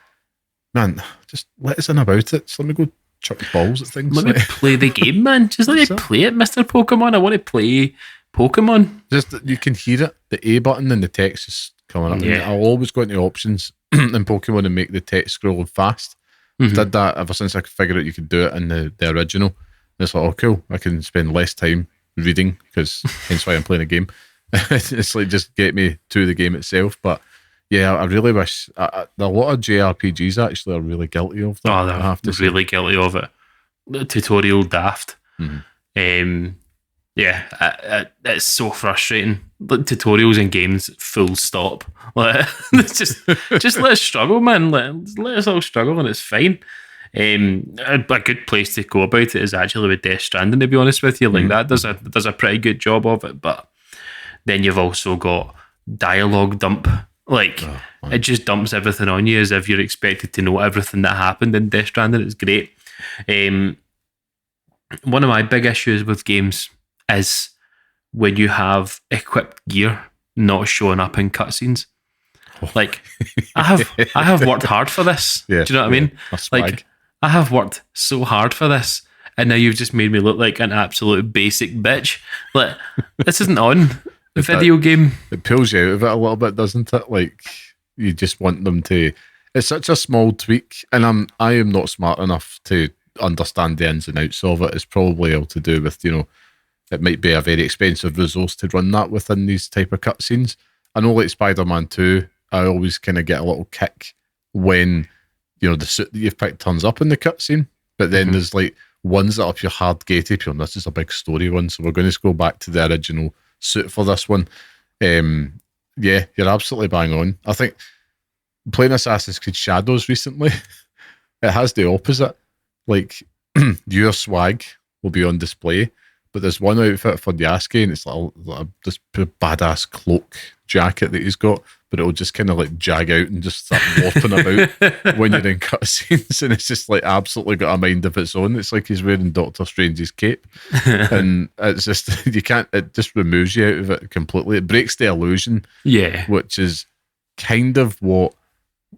man, just let us in about it. Just let me go chuck balls at things. Let me play the game, man. Just let me play it, Mr. Pokemon. I want to play Pokemon. Just, you can hear it. The A button and the text is coming up. Yeah. I'll always go into options in Pokemon and make the text scroll fast. I've did that ever since I could figure out you could do it in the original. It's like, oh, cool. I can spend less time reading, because hence why I'm playing a game. It's like, just get me to the game itself. But yeah, I really wish a lot of JRPGs actually are really guilty of that. Oh, they're really guilty of it. The tutorial daft. It's so frustrating. Like, tutorials in games, full stop. Like, it's just let us struggle, man. Let us all struggle, and it's fine. A good place to go about it is actually with Death Stranding, to be honest with you. Like, that does a pretty good job of it. But then you've also got dialogue dump. Like, it just dumps everything on you as if you're expected to know everything that happened in Death Stranding. It's great. One of my big issues with games is when you have equipped gear not showing up in cutscenes. Like, I have worked hard for this. Yeah, do you know what I mean? Like, I have worked so hard for this, and now you've just made me look like an absolute basic bitch. Like, this isn't on a video game. It pulls you out of it a little bit, doesn't it? Like, you just want them to. It's such a small tweak, and I am not smart enough to understand the ins and outs of it. It's probably all to do with, it might be a very expensive resource to run that within these type of cutscenes. I know, like Spider-Man 2, I always kind of get a little kick when, the suit that you've picked turns up in the cutscene, but then there's like ones that are up your hard gated. This is a big story one, so we're going to go back to the original suit for this one. Yeah, you're absolutely bang on. I think playing Assassin's Creed Shadows recently, it has the opposite. Like, your swag will be on display, but there's one outfit for Yasuke, and it's like this badass cloak jacket that he's got, but it'll just kind of like jag out and just start warping about when you're in cutscenes, and it's just like absolutely got a mind of its own. It's like he's wearing Doctor Strange's cape, and it's just, it just removes you out of it completely. It breaks the illusion, which is kind of what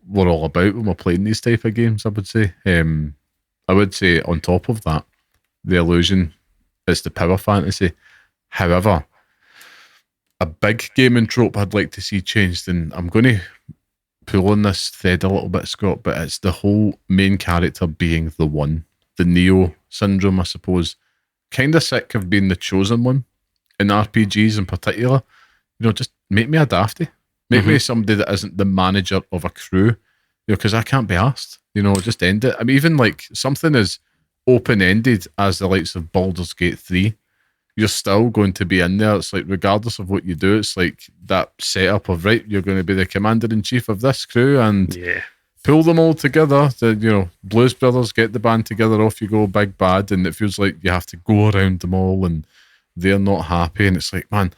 we're all about when we're playing these type of games, I would say. I would say on top of that, the illusion is the power fantasy. However, a big gaming trope I'd like to see changed, and I'm going to pull on this thread a little bit, Scott, but it's the whole main character being the one. The Neo syndrome, I suppose. Kind of sick of being the chosen one in RPGs in particular. Just make me a dafty. Make me somebody that isn't the manager of a crew, because I can't be asked. Just end it. I mean, even like something as open-ended as the likes of Baldur's Gate 3, you're still going to be in there. It's like, regardless of what you do, it's like that setup of, right, you're going to be the commander-in-chief of this crew and pull them all together. Blues Brothers, get the band together, off you go, big bad, and it feels like you have to go around them all and they're not happy. And it's like, man,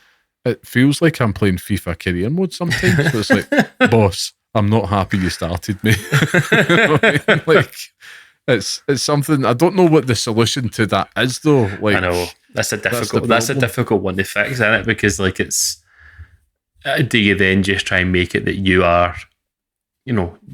it feels like I'm playing FIFA career mode sometimes. So it's like, boss, I'm not happy you started me. Like, it's something, I don't know what the solution to that is though. Like, I know that's a difficult one to fix, isn't it? Because like, it's, do you then just try and make it that you are,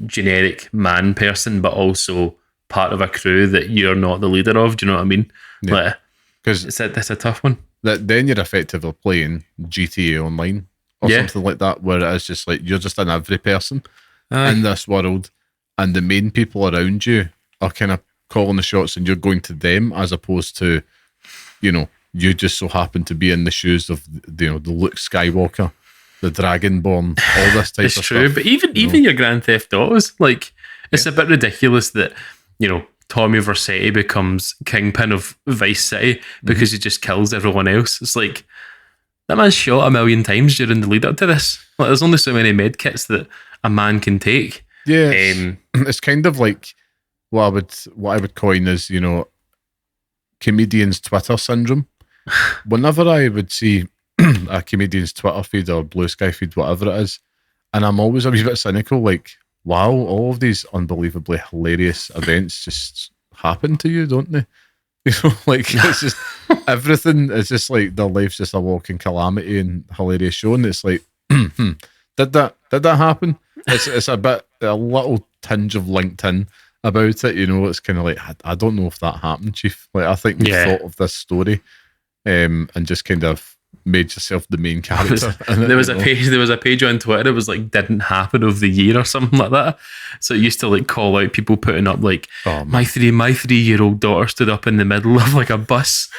generic man person, but also part of a crew that you're not the leader of? Do you know what I mean? Yeah. Because that's a tough one. Then you're effectively playing GTA Online or something like that, where it is just like you're just an every person in this world, and the main people around you are kind of calling the shots, and you're going to them, as opposed to, you just so happen to be in the shoes of the Luke Skywalker, the Dragonborn, all this type of stuff. It's true, but even your Grand Theft Autos, like, it's a bit ridiculous that Tommy Vercetti becomes kingpin of Vice City because he just kills everyone else. It's like, that man's shot 1 million times during the lead up to this. Like, there's only so many med kits that a man can take. Yeah, it's kind of like what I would coin as comedian's Twitter syndrome. Whenever I would see a comedian's Twitter feed or Blue Sky feed, whatever it is, and I'm always a wee bit cynical, like, wow, all of these unbelievably hilarious events just happen to you, don't they? Like, it's just everything is just like their life's just a walking calamity and hilarious show, and it's like, did that happen? It's a little tinge of LinkedIn about it, It's kind of like, I don't know if that happened, Chief. Like, I think you thought of this story, and just kind of made yourself the main character. There was a page on Twitter. It was like "didn't happen" of the year or something like that. So it used to like call out people putting up like, my 3-year-old daughter stood up in the middle of like a bus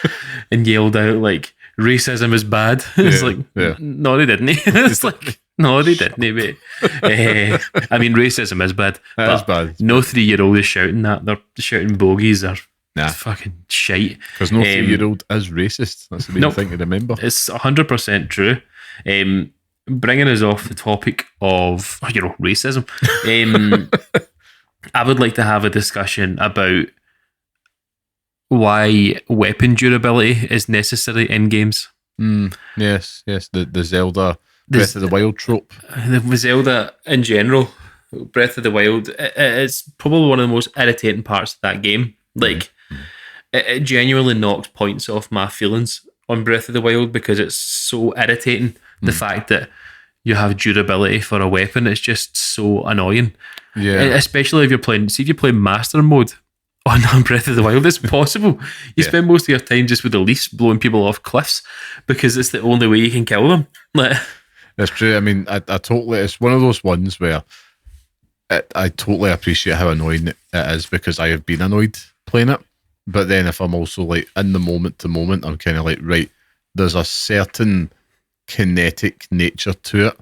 and yelled out like, racism is bad. It's like, no, they didn't. It's like, no, they didn't, mate. I mean, racism is bad. That is bad. No 3-year-old is shouting that. They're shouting bogies or fucking shite. Because no 3-year-old is racist. That's the main thing to remember. It's 100% true. Bringing us off the topic of racism, I would like to have a discussion about why weapon durability is necessary in games. Yes. The Zelda Breath of the Wild trope. The Zelda in general, Breath of the Wild, it's probably one of the most irritating parts of that game. Like, it genuinely knocked points off my feelings on Breath of the Wild because it's so irritating. The fact that you have durability for a weapon, it's just so annoying. Yeah. Especially if you're playing, if you play Master Mode on Breath of the Wild, it's possible. You spend most of your time just with the leash blowing people off cliffs because it's the only way you can kill them. That's true. I mean, I totally, it's one of those ones where I totally appreciate how annoying it is because I have been annoyed playing it. But then if I'm also like in the moment to moment, I'm kind of like, right, there's a certain kinetic nature to it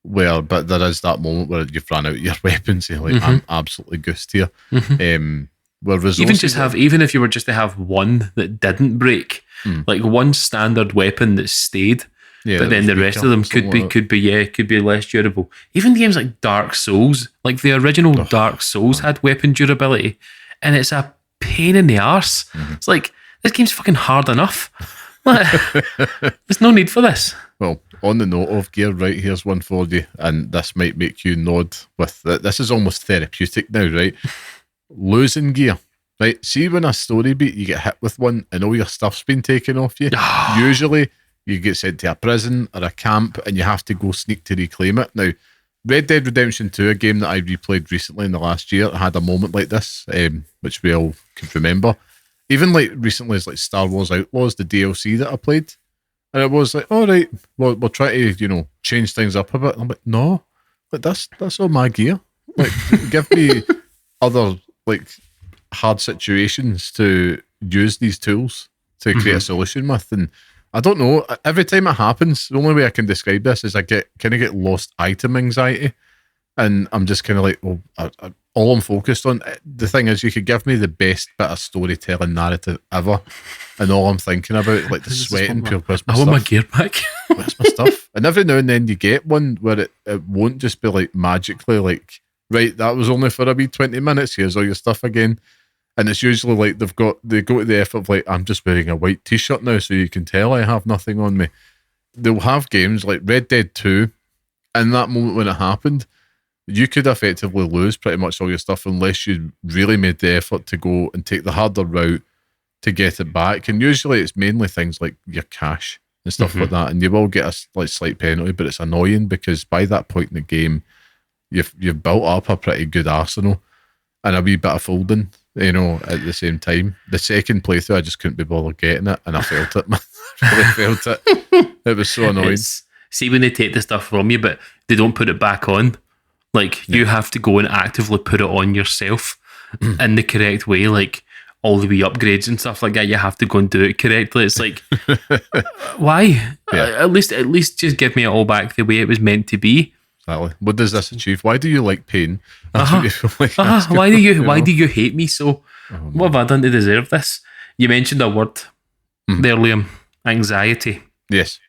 but there is that moment where you've run out of your weapons and you're like, I'm absolutely goosed here. Even if you were just to have one that didn't break, like one standard weapon that stayed, but then the rest of them could be less durable. Even games like Dark Souls, like the original Dark Souls had weapon durability, and it's a pain in the arse. It's like, this game's fucking hard enough. There's no need for this. Well, on the note of gear, right, here's one for you, and this might make you nod with this is almost therapeutic now, right? Losing gear, right? See, when a story beat, you get hit with one and all your stuff's been taken off you. Usually you get sent to a prison or a camp and you have to go sneak to reclaim it. Now, Red Dead Redemption 2, a game that I replayed recently in the last year, had a moment like this, which we all could remember. Even like recently, as like Star Wars Outlaws, the DLC that I played, and it was like, all right, we'll try to change things up a bit. I'm like, no, like that's all my gear. Like, give me other like hard situations to use these tools to create a solution with. And I don't know, every time it happens, the only way I can describe this is I get lost item anxiety, and I'm just kind of like, well, all I'm focused on. The thing is, you could give me the best bit of storytelling narrative ever, and all I'm thinking about, like the sweating, pure Christmas I want my stuff. gear back. Where's my stuff? And every now and then you get one where it won't just be like magically like, right, that was only for a wee 20 minutes, here's all your stuff again. And it's usually like they go to the effort of like, I'm just wearing a white t-shirt now so you can tell I have nothing on me. They'll have games like Red Dead 2, in that moment when it happened, you could effectively lose pretty much all your stuff unless you really made the effort to go and take the harder route to get it back. And usually it's mainly things like your cash and stuff like that. And you will get a slight penalty, but it's annoying because by that point in the game, you've built up a pretty good arsenal and a wee bit of folding, at the same time. The second playthrough, I just couldn't be bothered getting it, and I felt it, man. I really felt it. It was so annoying. See, when they take the stuff from you, but they don't put it back on, like, you have to go and actively put it on yourself in the correct way, like, all the wee upgrades and stuff like that, you have to go and do it correctly. It's like, why? Yeah. At least just give me it all back the way it was meant to be. Exactly. What does this achieve? Why do you like pain? That's what you feel like asking, why do you hate me so? What have I done to deserve this? You mentioned a word there, Liam. Anxiety. Yes.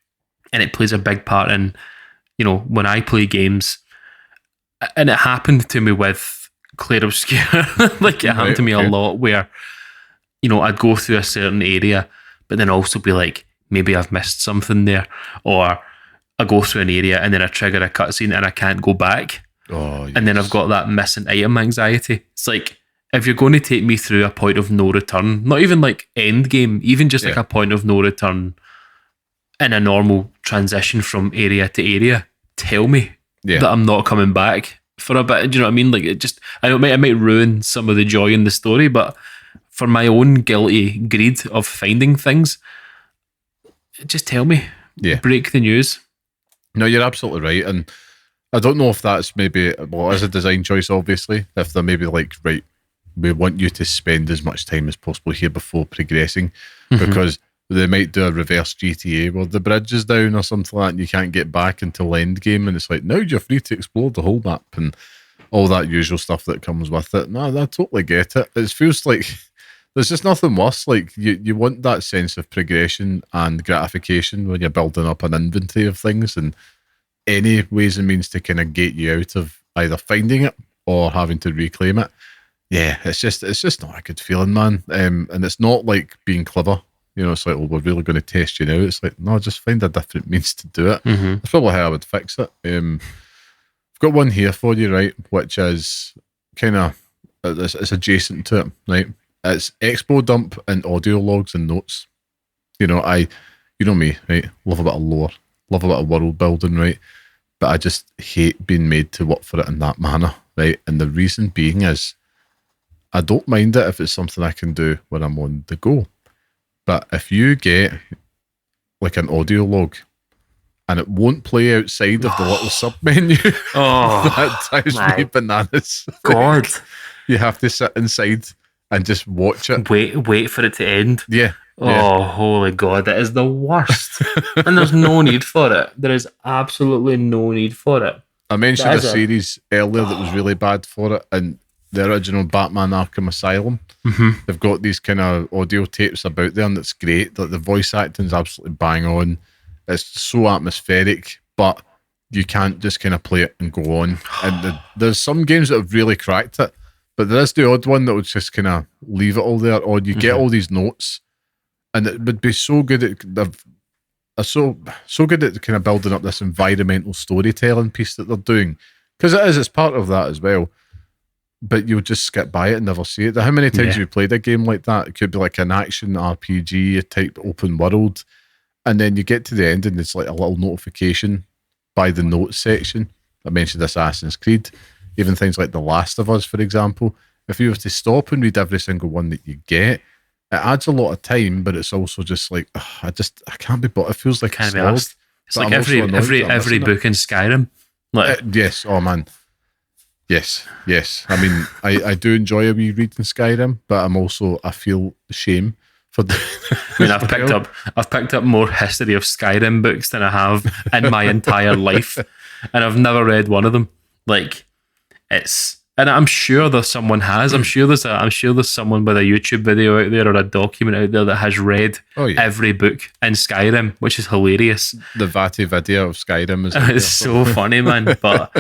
And it plays a big part in, when I play games. And it happened to me with Claire Obscure. Like, it happened to me a lot where, I'd go through a certain area, but then also be like, maybe I've missed something there. Or I go through an area and then I trigger a cutscene and I can't go back. Oh, yes. And then I've got that missing item anxiety. It's like, if you're going to take me through a point of no return, not even like end game, even just like a point of no return in a normal transition from area to area, tell me that I'm not coming back for a bit. Do you know what I mean? Like, it might ruin some of the joy in the story, but for my own guilty greed of finding things, just tell me. Yeah. Break the news. No, you're absolutely right. And I don't know if that's maybe, as a design choice, obviously, if they're maybe like, right, we want you to spend as much time as possible here before progressing, because they might do a reverse GTA where the bridge is down or something like that and you can't get back until end game, and it's like, now you're free to explore the whole map and all that usual stuff that comes with it. No, I totally get it. It feels like there's just nothing worse. Like, you want that sense of progression and gratification when you're building up an inventory of things, and any ways and means to kind of get you out of either finding it or having to reclaim it. Yeah, it's just not a good feeling, man. And it's not like being clever. It's like, well, we're really going to test you now. It's like, no, just find a different means to do it. That's probably how I would fix it. I've got one here for you, right, which is kind of, it's adjacent to it, right? It's expo dump and audio logs and notes. You know me, right? Love a bit of lore, love a bit of world building, right? But I just hate being made to work for it in that manner, right? And the reason being is, I don't mind it if it's something I can do when I'm on the go. But if you get like an audio log and it won't play outside of the little sub menu, that drives me bananas. God. You have to sit inside and just watch it. Wait for it to end. Yeah. Oh, holy God, that is the worst. And there's no need for it. There is absolutely no need for it. I mentioned a series earlier that was really bad for it, and the original Batman Arkham Asylum. They've got these kind of audio tapes about there, and it's great. Like, the voice acting's absolutely bang on. It's so atmospheric, but you can't just kind of play it and go on. And there's some games that have really cracked it, but there is the odd one that would just kind of leave it all there, or you get all these notes, and it would be so good at so good at kind of building up this environmental storytelling piece that they're doing, because it's part of that as well. But you'll just skip by it and never see it. How many times have you played a game like that? It could be like an action RPG type open world, and then you get to the end and it's like a little notification by the notes section I mentioned Assassin's Creed, even things like The Last of Us, for example. If you were to stop and read every single one that you get, it adds a lot of time, but it's also just like, I can't be, but it feels like Can't a be slog. asked. It's But like I'm also annoyed that I'm every missing it. book in Skyrim. Like, Yes, oh man. Yes. I mean, I do enjoy a wee read in Skyrim, but I feel shame for the. I mean, I've picked up more history of Skyrim books than I have in my entire life, and I've never read one of them. Like, and I'm sure there's someone has. I'm sure there's someone with a YouTube video out there or a document out there that has read every book in Skyrim, which is hilarious. The Vati video of Skyrim is. It's so funny, man. But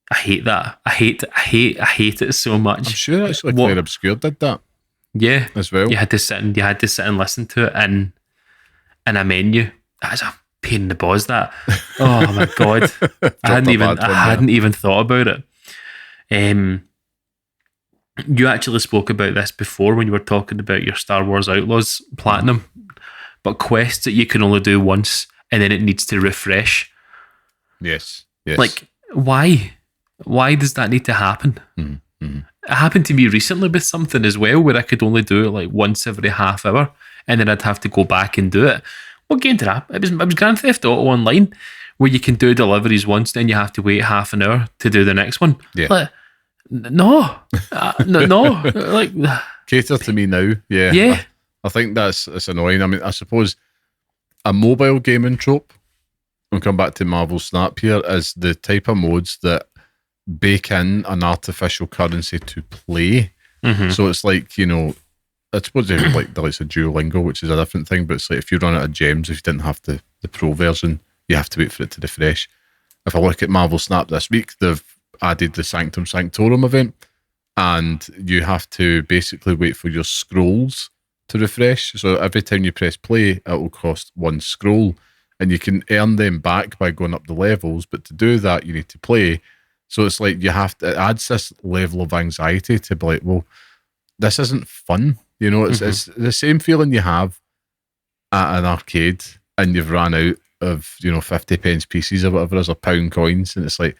I hate that. I hate it so much. I'm sure actually Claire Obscure did that. Yeah, as well. You had to sit and listen to it in a menu. That's a pain in the balls. That. Oh my god, I hadn't even thought about it. You actually spoke about this before when you were talking about your Star Wars Outlaws Platinum, but quests that you can only do once and then it needs to refresh. Yes. Like, why? Why does that need to happen? Mm-hmm. It happened to me recently with something as well, where I could only do it like once every half hour, and then I'd have to go back and do it. What game did that? It was Grand Theft Auto Online, where you can do deliveries once, then you have to wait half an hour to do the next one. Yeah. Like, no, like cater to me now. Yeah. Yeah. I think it's annoying. I mean, I suppose a mobile gaming trope, we'll come back to Marvel Snap here, is the type of modes that bake in an artificial currency to play. Mm-hmm. So it's like, I suppose there's like the likes of Duolingo, which is a different thing, but it's like if you run out of gems, if you didn't have the pro version, you have to wait for it to refresh. If I look at Marvel Snap this week, they've added the Sanctum Sanctorum event, and you have to basically wait for your scrolls to refresh. So every time you press play, it will cost one scroll, and you can earn them back by going up the levels, but to do that, you need to play. So it's like it adds this level of anxiety to be like, well, this isn't fun. It's the same feeling you have at an arcade and you've ran out of, 50 pence pieces or whatever as £1 coins. And it's like,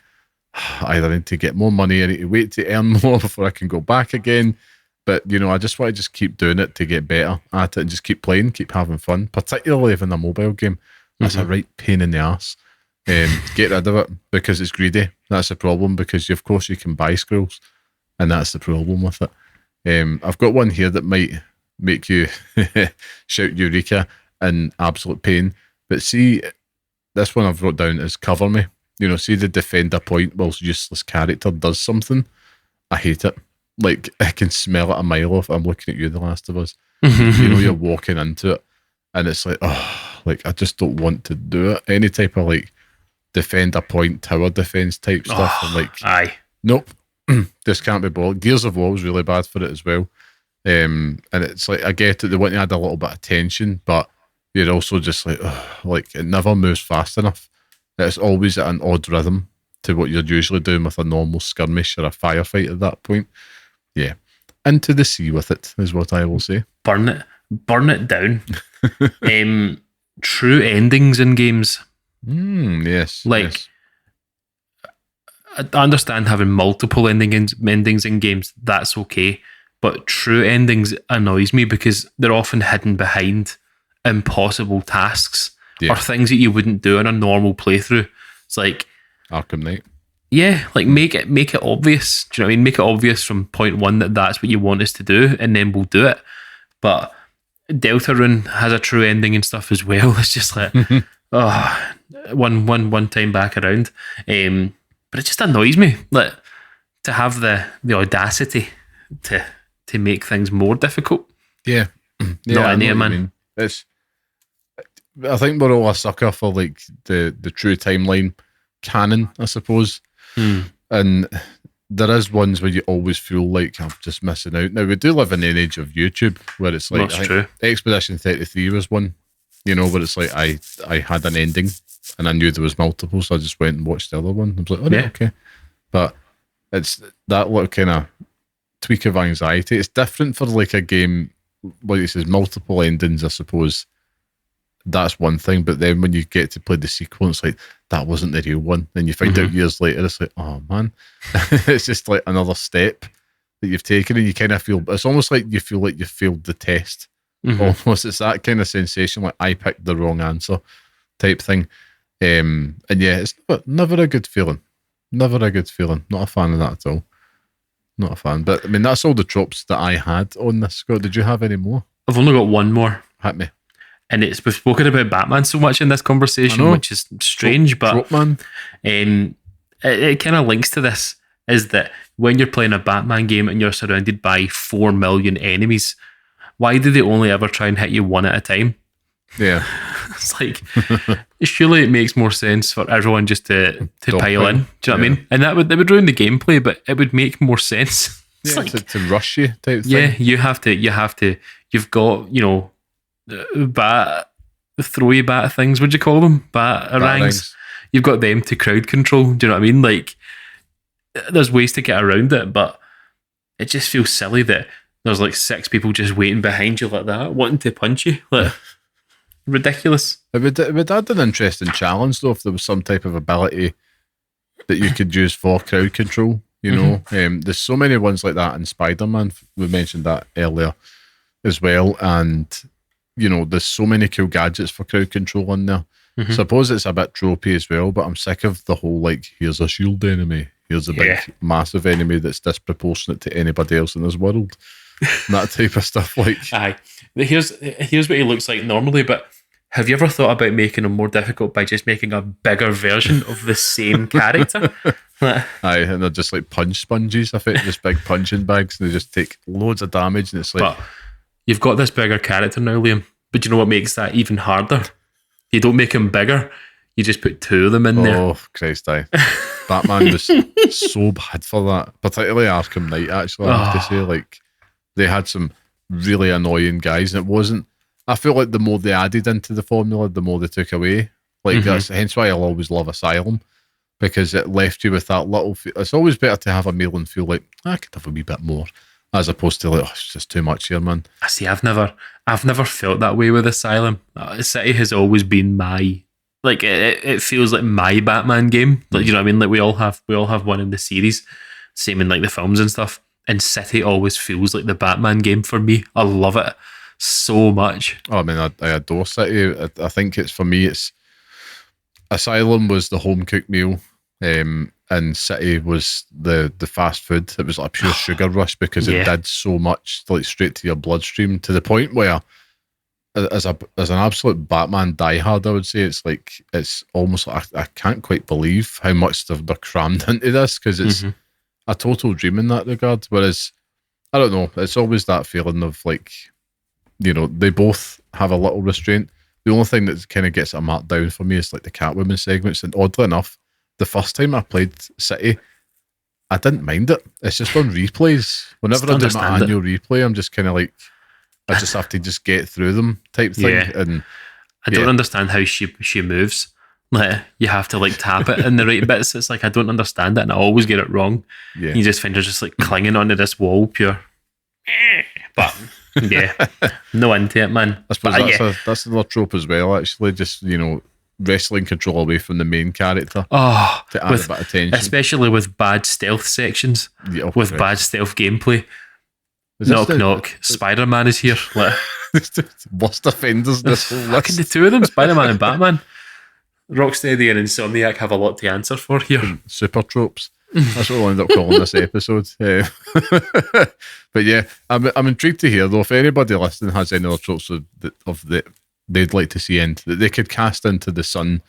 I either need to get more money, I need to wait to earn more before I can go back again. But, I just want to just keep doing it to get better at it and just keep playing, keep having fun, particularly if in a mobile game. That's a right pain in the arse. Get rid of it because it's greedy. That's the problem, because of course you can buy scrolls, and that's the problem with it. I've got one here that might make you shout Eureka in absolute pain, but see, this one I've wrote down is cover me. See the defend a point whilst useless character does something. I hate it. Like, I can smell it a mile off. I'm looking at you, The Last of Us. You're walking into it and it's like, I just don't want to do it. Any type of like defend a point, tower defense type stuff. I'm like, aye. Nope. This can't be bothered. Gears of War is really bad for it as well. And it's like, I get it, they want to add a little bit of tension, but you're also just like, it never moves fast enough. It's always at an odd rhythm to what you're usually doing with a normal skirmish or a firefight at that point. Yeah. Into the sea with it is what I will say. Burn it down. True endings in games. Yes. Like, I understand having multiple endings in games, that's okay. But true endings annoys me because they're often hidden behind impossible tasks or things that you wouldn't do in a normal playthrough. It's like Arkham Knight. Yeah, like make it obvious. Do you know what I mean? Make it obvious from point one that that's what you want us to do, and then we'll do it. But Deltarune has a true ending and stuff as well. It's just like, one time back around. But it just annoys me, like, to have the audacity to make things more difficult. Yeah. Not in here, man. I think we're all a sucker for like the true timeline canon, I suppose. And there is ones where you always feel like I'm just missing out. Now, we do live in an age of YouTube where it's like, that's true. Expedition 33 was one, where it's like I had an ending and I knew there was multiple, so I just went and watched the other one. I was like, okay. But it's that little kind of tweak of anxiety. It's different for like a game, like it says, multiple endings, I suppose. that's one thing. But then when you get to play the sequel, it's like, that wasn't the real one. Then you find out years later, it's like, oh man, it's just like another step that you've taken, and you kind of feel, it's almost like you feel like you failed the test. Almost, it's that kind of sensation, like I picked the wrong answer type thing. And yeah, it's never a good feeling. Never a good feeling. Not a fan of that at all. Not a fan. But I mean, that's all the tropes that I had on this. Scott, did you have any more? I've only got one more. Hit me. And we've spoken about Batman so much in this conversation, which is strange, but Trope man. It kind of links to this, is that when you're playing a Batman game and you're surrounded by 4 million enemies, why do they only ever try and hit you one at a time? Yeah. It's like, surely it makes more sense for everyone just to pile in. Do you know what I mean? And that would ruin the gameplay, but it would make more sense. It's yeah, like, to rush you type thing. Yeah, you've got, throwy bat things, would you call them? Batarangs. You've got them to crowd control. Do you know what I mean? Like, there's ways to get around it, but it just feels silly that there's like 6 people just waiting behind you like that, wanting to punch you. Like, ridiculous. It would add an interesting challenge though if there was some type of ability that you could use for crowd control. There's so many ones like that in Spider-Man. We mentioned that earlier as well, and there's so many cool gadgets for crowd control in there. Suppose it's a bit tropey as well, but I'm sick of the whole like, here's a shield enemy, here's a big massive enemy that's disproportionate to anybody else in this world. That type of stuff. Like, aye, here's what he looks like normally, but have you ever thought about making him more difficult by just making a bigger version of the same character? Aye, and they're just like punch sponges. I think just big punching bags, and they just take loads of damage. And it's like, but you've got this bigger character now, Liam. But you know what makes that even harder? You don't make him bigger. You just put 2 of them in there. Oh Christ! Batman was so bad for that, particularly Arkham Knight. Actually, I have to say, like, they had some really annoying guys, and it wasn't. I feel like the more they added into the formula, the more they took away. Like, that's hence why I'll always love Asylum, because it left you with that little. It's always better to have a meal and feel like, I could have a wee bit more, as opposed to like, oh, it's just too much here, man. I see. I've never felt that way with Asylum. City has always been my, like, it feels like my Batman game. Like, you know what I mean? Like, we all have one in the series, same in like the films and stuff. And City always feels like the Batman game for me. I love it so much. Oh, I mean, I adore City. I think it's, for me, it's Asylum was the home cooked meal, and City was the fast food. It was like a pure sugar rush because it did so much, like, straight to your bloodstream, to the point where, as an absolute Batman diehard, I would say it's almost like I can't quite believe how much they're crammed into this, because it's a total dream in that regard. Whereas, I don't know, it's always that feeling of like, they both have a little restraint. The only thing that kind of gets it marked down for me is like the Catwoman segments. And oddly enough, the first time I played City, I didn't mind it. It's just on replays. Whenever I do my annual replay, I'm just kind of like, I just have to just get through them type thing. Yeah. And I don't understand how she moves. Like, you have to like tap it in the right bits. It's like, I don't understand it, and I always get it wrong. Yeah. You just find her just like clinging onto this wall, pure. But yeah, no into it, man. I suppose that's another trope as well, actually. Just, wrestling control away from the main character. Oh, to add a bit of tension. Especially with bad stealth sections, bad stealth gameplay. Knock. Spider-Man is here. Like, worst offenders in this whole list. Fucking the 2 of them, Spider-Man and Batman. Rocksteady and Insomniac have a lot to answer for here. Super tropes. That's what we'll end up calling this episode. But yeah, I'm intrigued to hear though, if anybody listening has any other tropes that they'd like to see that they could cast into the sun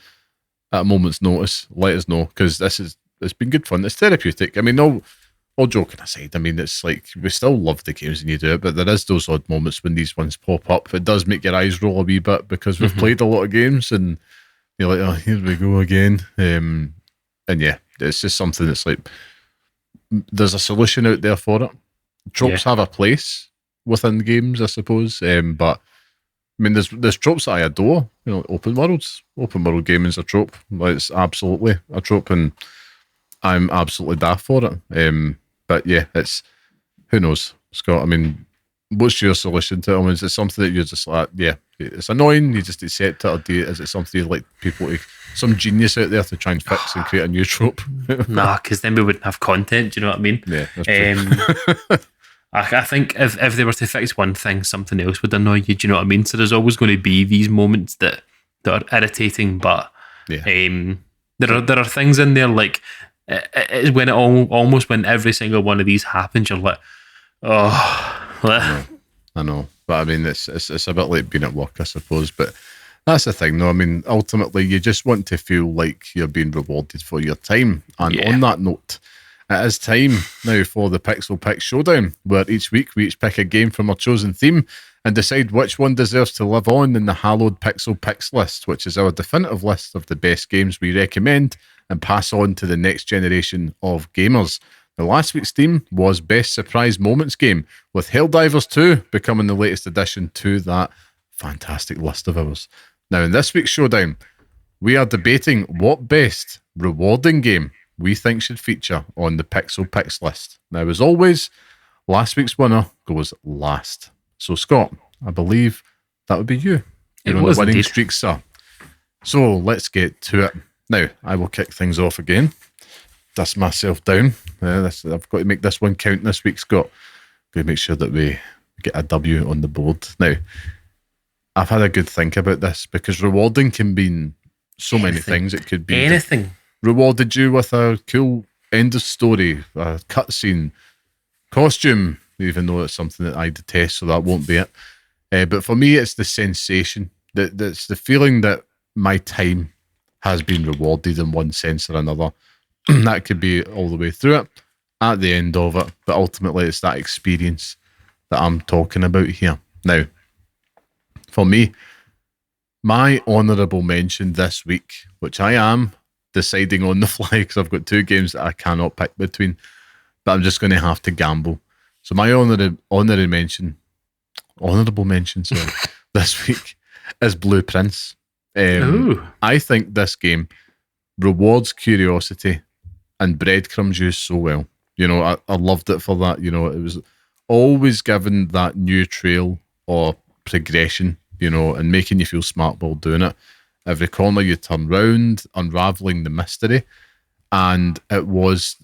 at a moment's notice. Let us know, because it's been good fun. It's therapeutic. I mean, all joking aside, I mean, it's like, we still love the games when you do it, but there is those odd moments when these ones pop up. It does make your eyes roll a wee bit, because we've played a lot of games and you're like, oh, here we go again. And yeah, it's just something that's like, there's a solution out there for it. Tropes have a place within games, I suppose. But I mean, there's tropes that I adore. Open world gaming is a trope. It's absolutely a trope, and I'm absolutely daft for it. But yeah, it's, who knows, Scott? I mean, What's your solution to it? Is it something that you're just like, yeah, it's annoying, you just accept it, or is it something you'd like people to, some genius out there to try and fix and create a new trope? Nah, because then we wouldn't have content. Do you know what I mean? Yeah, that's true. I think if they were to fix one thing, something else would annoy you. Do you know what I mean? So there's always going to be these moments that are irritating, but Yeah. there are things in there like it's when it almost when every single one of these happens, you're like, oh. I know, but I mean, it's a bit like being at work, I suppose. But that's the thing, though. I mean, ultimately, you just want to feel like you're being rewarded for your time. And on that note, it is time now for the Pixel Pick Showdown, where each week we each pick a game from our chosen theme and decide which one deserves to live on in the hallowed Pixel Picks list, which is our definitive list of the best games we recommend and pass on to the next generation of gamers. The last week's theme was Best Surprise Moments game, with Helldivers 2 becoming the latest addition to that fantastic list of ours. Now, in this week's Showdown, we are debating what best rewarding game we think should feature on the Pixel Picks list. Now, as always, last week's winner goes last. So, Scott, I believe that would be you. You're on the winning streak, sir. So, let's get to it. Now, I will kick things off again. Dust myself down. I've got to make this one count this week, Scott. Got to make sure that we get a W on the board. Now, I've had a good think about this because rewarding can mean so many things. It could be anything. Rewarded you with a cool end of story, a cutscene, costume, even though it's something that I detest, so that won't be it. But for me, it's the sensation. That's the feeling that my time has been rewarded in one sense or another. That could be all the way through it, at the end of it, but ultimately it's that experience that I'm talking about here. Now, for me, my honourable mention this week, which I am deciding on the fly because I've got two games that I cannot pick between, but I'm just going to have to gamble. So my honourable mention, this week is Blue Prince. I think this game rewards curiosity and breadcrumbs you so well. You know, I loved it for that. You know, it was always given that new trail or progression, you know, and making you feel smart while doing it. Every corner you turn round, unraveling the mystery, and there was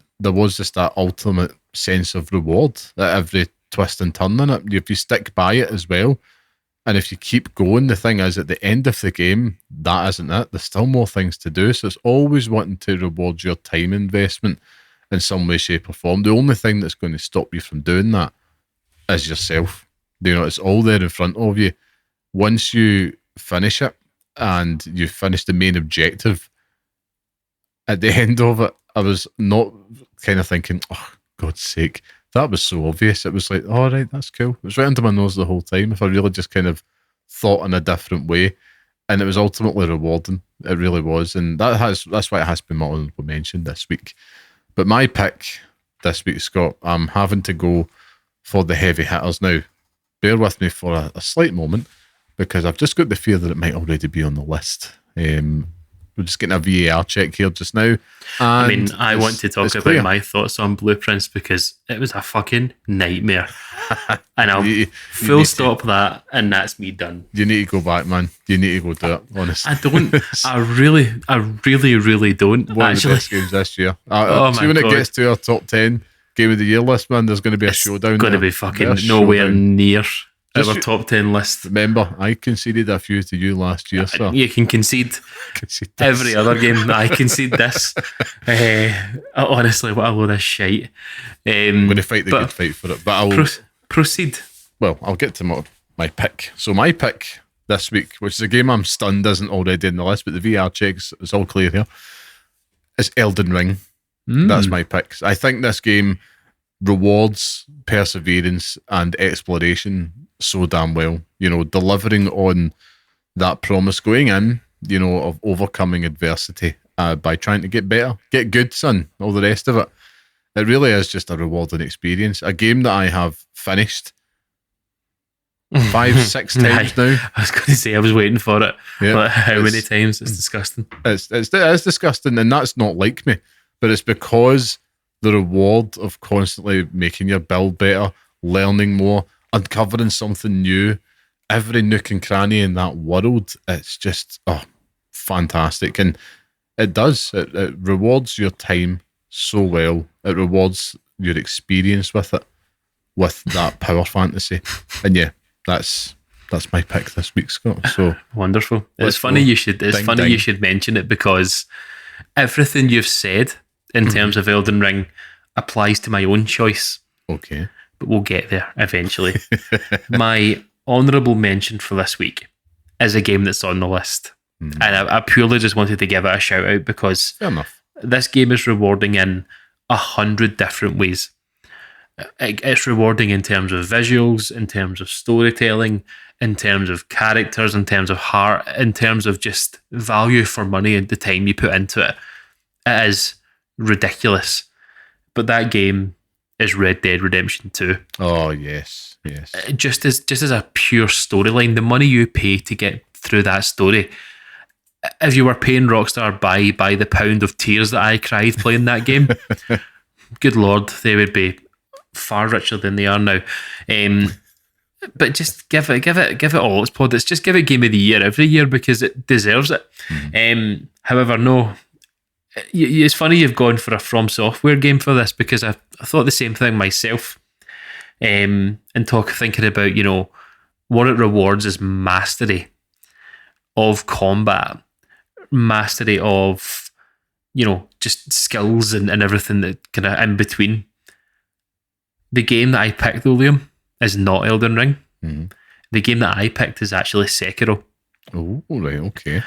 just that ultimate sense of reward at every twist and turn in it. If you stick by it as well, and if you keep going, the thing is, at the end of the game, that isn't it. There's still more things to do. So it's always wanting to reward your time investment in some way, shape, or form. The only thing that's going to stop you from doing that is yourself. You know, it's all there in front of you. Once you finish it and you finish the main objective, at the end of it, I was not kind of thinking, oh, God's sake, that was so obvious. It was like, all right, that's cool. It was right under my nose the whole time. If I really just kind of thought in a different way, and it was ultimately rewarding. It really was, and that's why it has been my honourable mention this week. But my pick this week, Scott, I'm having to go for the heavy hitters now. Bear with me for a slight moment because I've just got the fear that it might already be on the list. We're just getting a VAR check here just now. I mean, I want to talk about my thoughts on Blue Prince because it was a fucking nightmare. And I'll full stop that, and that's me done. You need to go back, man. You need to go do it, honestly. I don't. I really don't. One of the best games this year. See, when it gets to our top 10 game of the year list, man, there's going to be a showdown. It's going to be fucking nowhere near our top 10 list. Remember, I conceded a few to you last year, so you can concede every other game. I concede this. Honestly, what a load of shite. I'm going to fight the good fight for it, but I will proceed. Well, I'll get to my pick. So my pick this week, which is a game I'm stunned isn't already in the list, but the VR checks, it's all clear here, is Elden Ring. That's my pick. I think this game rewards perseverance and exploration so damn well. You know, delivering on that promise going in, you know, of overcoming adversity by trying to get better, get good, son, all the rest of it. It really is just a rewarding experience. A game that I have finished 5-6 times now. I was going to say I was waiting for it. Yeah, but how many times? It's disgusting. It is disgusting, and that's not like me. But it's because the reward of constantly making your build better, learning more, uncovering something new, every nook and cranny in that world. It's just fantastic, and it does. It rewards your time so well. It rewards your experience with it, with that power fantasy. And yeah, that's my pick this week, Scott. So wonderful. It's funny you should mention it, because everything you've said in terms of Elden Ring applies to my own choice. Okay. But we'll get there eventually. My honourable mention for this week is a game that's on the list. And I purely just wanted to give it a shout out because fair enough. This game is rewarding in 100 different ways. It's rewarding in terms of visuals, in terms of storytelling, in terms of characters, in terms of heart, in terms of just value for money and the time you put into it. It is ridiculous. But that game is Red Dead Redemption 2. Oh, yes. Just as a pure storyline, the money you pay to get through that story, if you were paying Rockstar by the pound of tears that I cried playing that game, good Lord, they would be far richer than they are now. But just give it all its plaudits. Just give it Game of the Year every year because it deserves it. However, no, it's funny you've gone for a From Software game for this, because I thought the same thing myself. And thinking about, what it rewards is mastery of combat, mastery of, just skills and everything that kind of in between. The game that I picked, though, Liam, is not Elden Ring. The game that I picked is actually Sekiro. Oh, right, okay.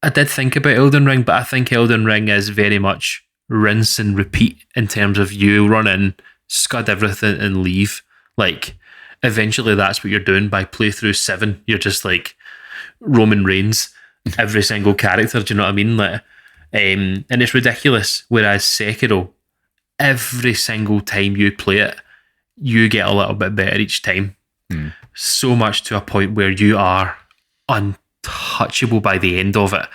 I did think about Elden Ring, but I think Elden Ring is very much rinse and repeat in terms of you run in, scud everything and leave. Like, eventually that's what you're doing by playthrough 7. You're just like Roman Reigns, every single character, do you know what I mean? Like, and it's ridiculous. Whereas Sekiro, every single time you play it, you get a little bit better each time. So much to a point where you are untouchable by the end of it.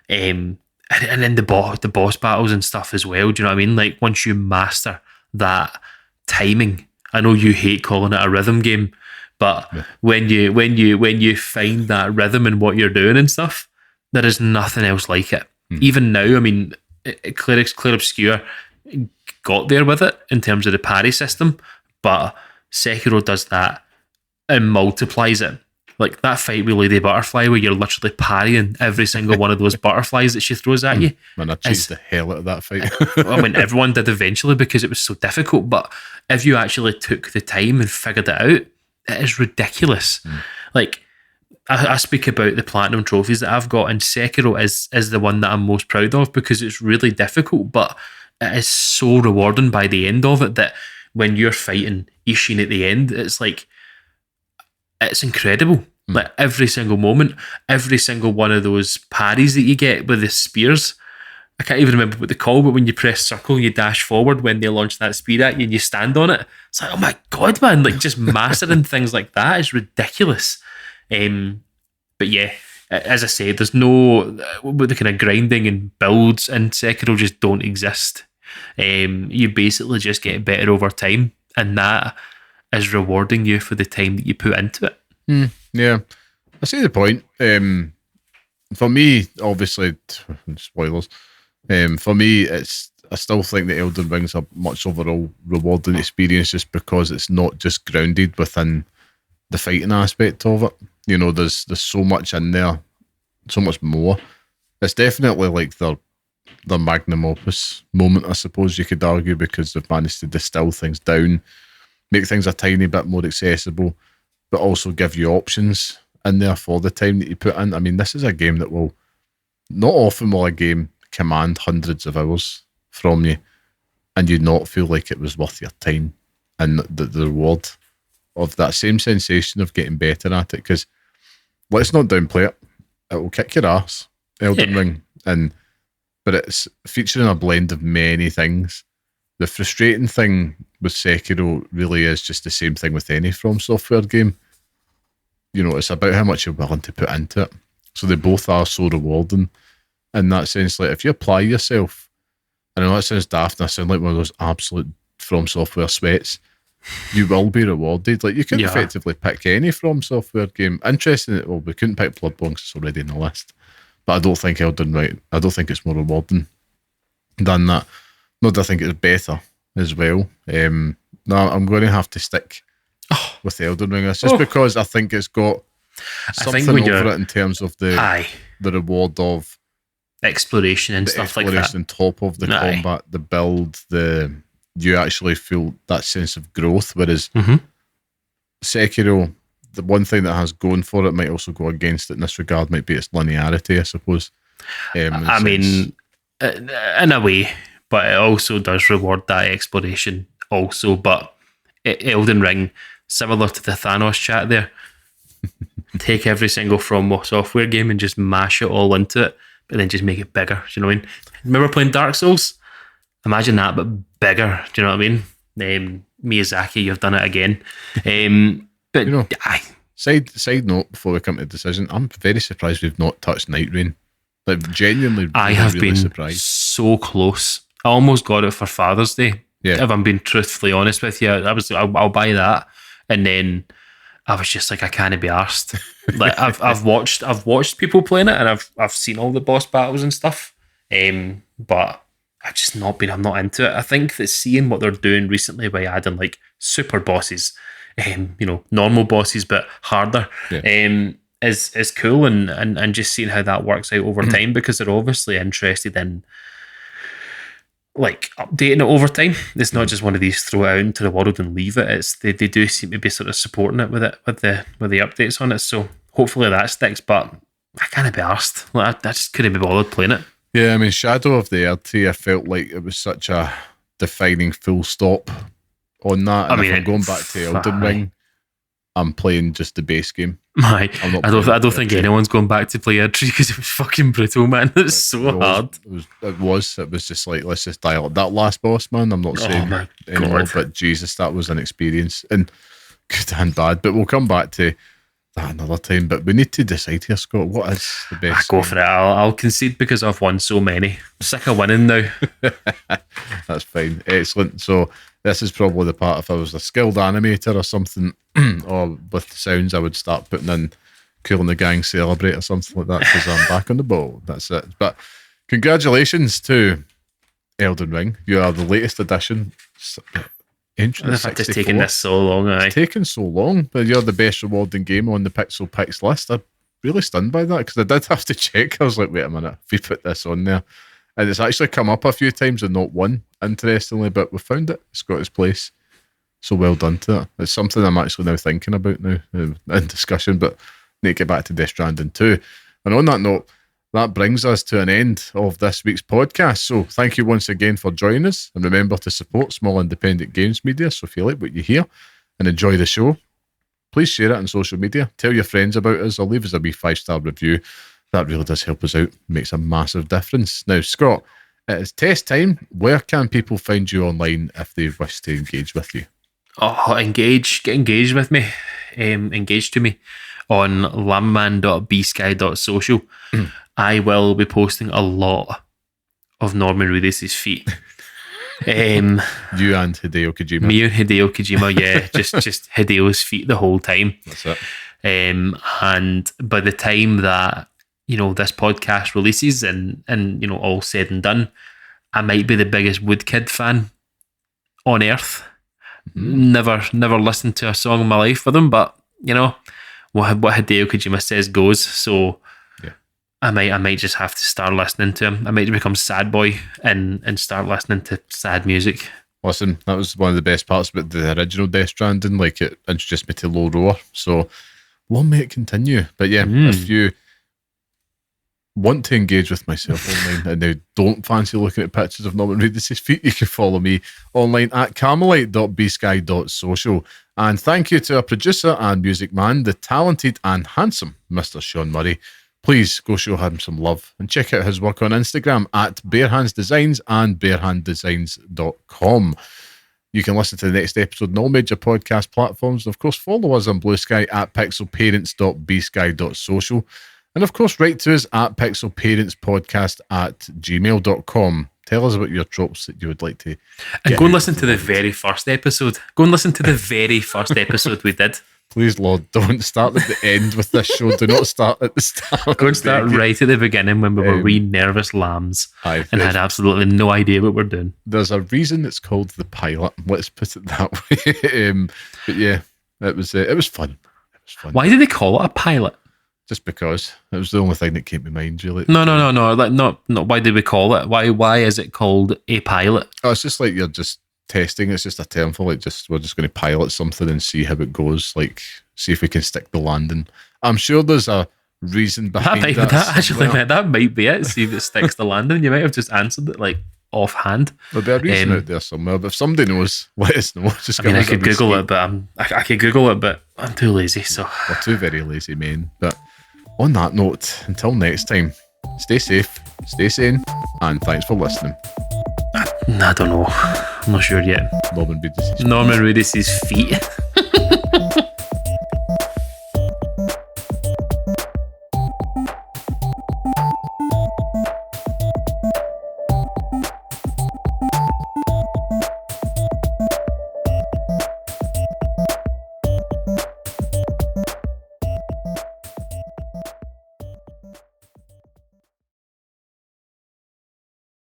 And then the boss battles and stuff as well. Do you know what I mean? Like, once you master that timing, I know you hate calling it a rhythm game, but when you find that rhythm in what you're doing and stuff, there is nothing else like it. Even now, I mean, Clear Obscure got there with it in terms of the parry system, but Sekiro does that and multiplies it. Like that fight with Lady Butterfly where you're literally parrying every single one of those butterflies that she throws at you. Man, I cheesed the hell out of that fight. I mean, everyone did eventually because it was so difficult, but if you actually took the time and figured it out, it is ridiculous. Like, I speak about the platinum trophies that I've got, and Sekiro is the one that I'm most proud of because it's really difficult, but it is so rewarding by the end of it that when you're fighting Ishin at the end, it's like, it's incredible. Like every single moment, every single one of those parries that you get with the spears, I can't even remember what they call, but when you press circle and you dash forward when they launch that spear at you and you stand on it, it's like, oh my God, man, like just mastering things like that is ridiculous. But yeah, as I say, there's no, the kind of grinding and builds in Sekiro just don't exist. You basically just get better over time, and that is rewarding you for the time that you put into it. Yeah, I see the point. For me, obviously, spoilers. For me, I still think that Elden Ring's a much overall rewarding experience just because it's not just grounded within the fighting aspect of it. You know, there's so much in there, so much more. It's definitely like their magnum opus moment, I suppose you could argue, because they've managed to distill things down, make things a tiny bit more accessible, but also give you options in there for the time that you put in. I mean, this is a game that will, not often will a game command hundreds of hours from you and you not feel like it was worth your time and the reward of that same sensation of getting better at it. Because let's not downplay it. It will kick your ass, Elden Ring. But it's featuring a blend of many things. The frustrating thing with Sekiro really is just the same thing with any From Software game. You know, it's about how much you're willing to put into it. So they both are so rewarding in that sense. Like, if you apply yourself, and I know that sounds daft and I sound like one of those absolute From Software sweats, you will be rewarded. Like, you can Yeah. effectively pick any From Software game. Interesting, well, we couldn't pick Bloodborne because it's already in the list. But I don't think Elden Ring, I don't think it's more rewarding than that. No, I think it's better as well. No, I'm going to have to stick with Elden Ring. It's just because I think it's got something over it in terms of the reward of exploration and stuff like that. Exploration on top of the combat, the build, you actually feel that sense of growth. Whereas Sekiro, the one thing that has going for it might also go against it in this regard, might be its linearity, I suppose. I mean, in a way, but it also does reward that exploration also. But Elden Ring, similar to the Thanos chat there, take every single From Software game and just mash it all into it, but then just make it bigger. Do you know what I mean? Remember playing Dark Souls? Imagine that, but bigger. Do you know what I mean? Miyazaki, you've done it again. But you know, side note before we come to the decision, I'm very surprised we've not touched Night Rain. Like, genuinely, I have really been surprised. So close. I almost got it for Father's Day. Yeah. If I'm being truthfully honest with you, I'll buy that, and then I was just like, I can't be arsed. Like, I've watched people playing it, and I've seen all the boss battles and stuff. But I've just not been. I'm not into it. I think that seeing what they're doing recently by adding like super bosses, normal bosses but harder, is cool, and just seeing how that works out over time, because they're obviously interested in like updating it over time. It's not just one of these throw it out into the world and leave it. It's they do seem to be sort of supporting it with the updates on it. So hopefully that sticks. But I can't be arsed. Like, I just couldn't be bothered playing it. Yeah, I mean, Shadow of the Erdtree, I felt like it was such a defining full stop on that. And if I'm going back to Elden Ring, I'm playing just the base game. I don't think anyone's going back to play Erdtree because it was fucking brutal, man. It was so hard. It was just like, let's just dial up that last boss, man. I'm not saying anymore, but Jesus, that was an experience, and good and bad. But we'll come back to that another time. But we need to decide here, Scott. What is the best? Go for it. I'll concede because I've won so many. I'm sick of winning now. That's fine. Excellent. So this is probably the part, if I was a skilled animator or something, or with the sounds, I would start putting in Cool and the Gang Celebrate or something like that, because I'm back on the ball. That's it. But congratulations to Elden Ring. You are the latest addition. If it's taken this so long, It's taken so long, but you're the best rewarding game on the Pixel Picks list. I'm really stunned by that, because I did have to check. I was like, wait a minute, if we put this on there. And it's actually come up a few times and not one, interestingly, but we found it. It's got its place. So well done to that. It's something I'm actually now thinking about now in discussion, but need to get back to Death Stranding 2. And on that note, that brings us to an end of this week's podcast. So thank you once again for joining us. And remember to support small independent games media. So if you like what you hear and enjoy the show, please share it on social media. Tell your friends about us, or leave us a wee 5-star review. That really does help us out. Makes a massive difference. Now, Scott, it is test time. Where can people find you online if they wish to engage with you? Get engaged with me. Engage to me on lamman.bsky.social. I will be posting a lot of Norman Reedus' feet. You and Hideo Kojima. Me and Hideo Kojima, yeah. just Hideo's feet the whole time. That's it. And by the time that, this podcast releases and all said and done, I might be the biggest Woodkid fan on earth. Never listened to a song in my life with him, but what Hideo Kojima says goes. So yeah. I might just have to start listening to him. I might become sad boy and start listening to sad music. Listen, that was one of the best parts about the original Death Stranding. Like, it introduced me to Low Roar. So long may it continue. But yeah, if you want to engage with myself online and now don't fancy looking at pictures of Norman Reedus' feet, you can follow me online at carmelite.bsky.social. And thank you to our producer and music man, the talented and handsome Mr. Sean Murray. Please go show him some love and check out his work on Instagram at barehandsdesigns and barehanddesigns.com. You can listen to the next episode on all major podcast platforms. And of course, follow us on Blue Sky at pixelparents.bsky.social. And of course, write to us at pixelparentspodcast@gmail.com. tell us about your tropes that you would like to. And get go and out listen of to the world. very first episode. Go and listen to the very first episode we did. Please, Lord, don't start at the end with this show. Do not start at the start. Go and start right at the beginning when we were wee nervous lambs Aye, and had absolutely no idea what we're doing. there's a reason it's called the pilot. Let's put it that way. But yeah, it was fun. It was fun. Why did they call it a pilot? Just because it was the only thing that came to mind, really. No. Like, not why did we call it? Why is it called a pilot? Oh, it's just like you're just testing. It's just a term for like we're just going to pilot something and see how it goes. Like see if we can stick the landing. I'm sure there's a reason behind that. That might be it. See if it sticks the landing. You might have just answered it like offhand. There'll be a reason out there somewhere. But if somebody knows, let us know. Just I could Google it, but I could Google it, but I'm too lazy. So we're two very lazy men. But on that note, until next time, stay safe, stay sane, and thanks for listening. I don't know. I'm not sure yet. Norman Reedus' feet.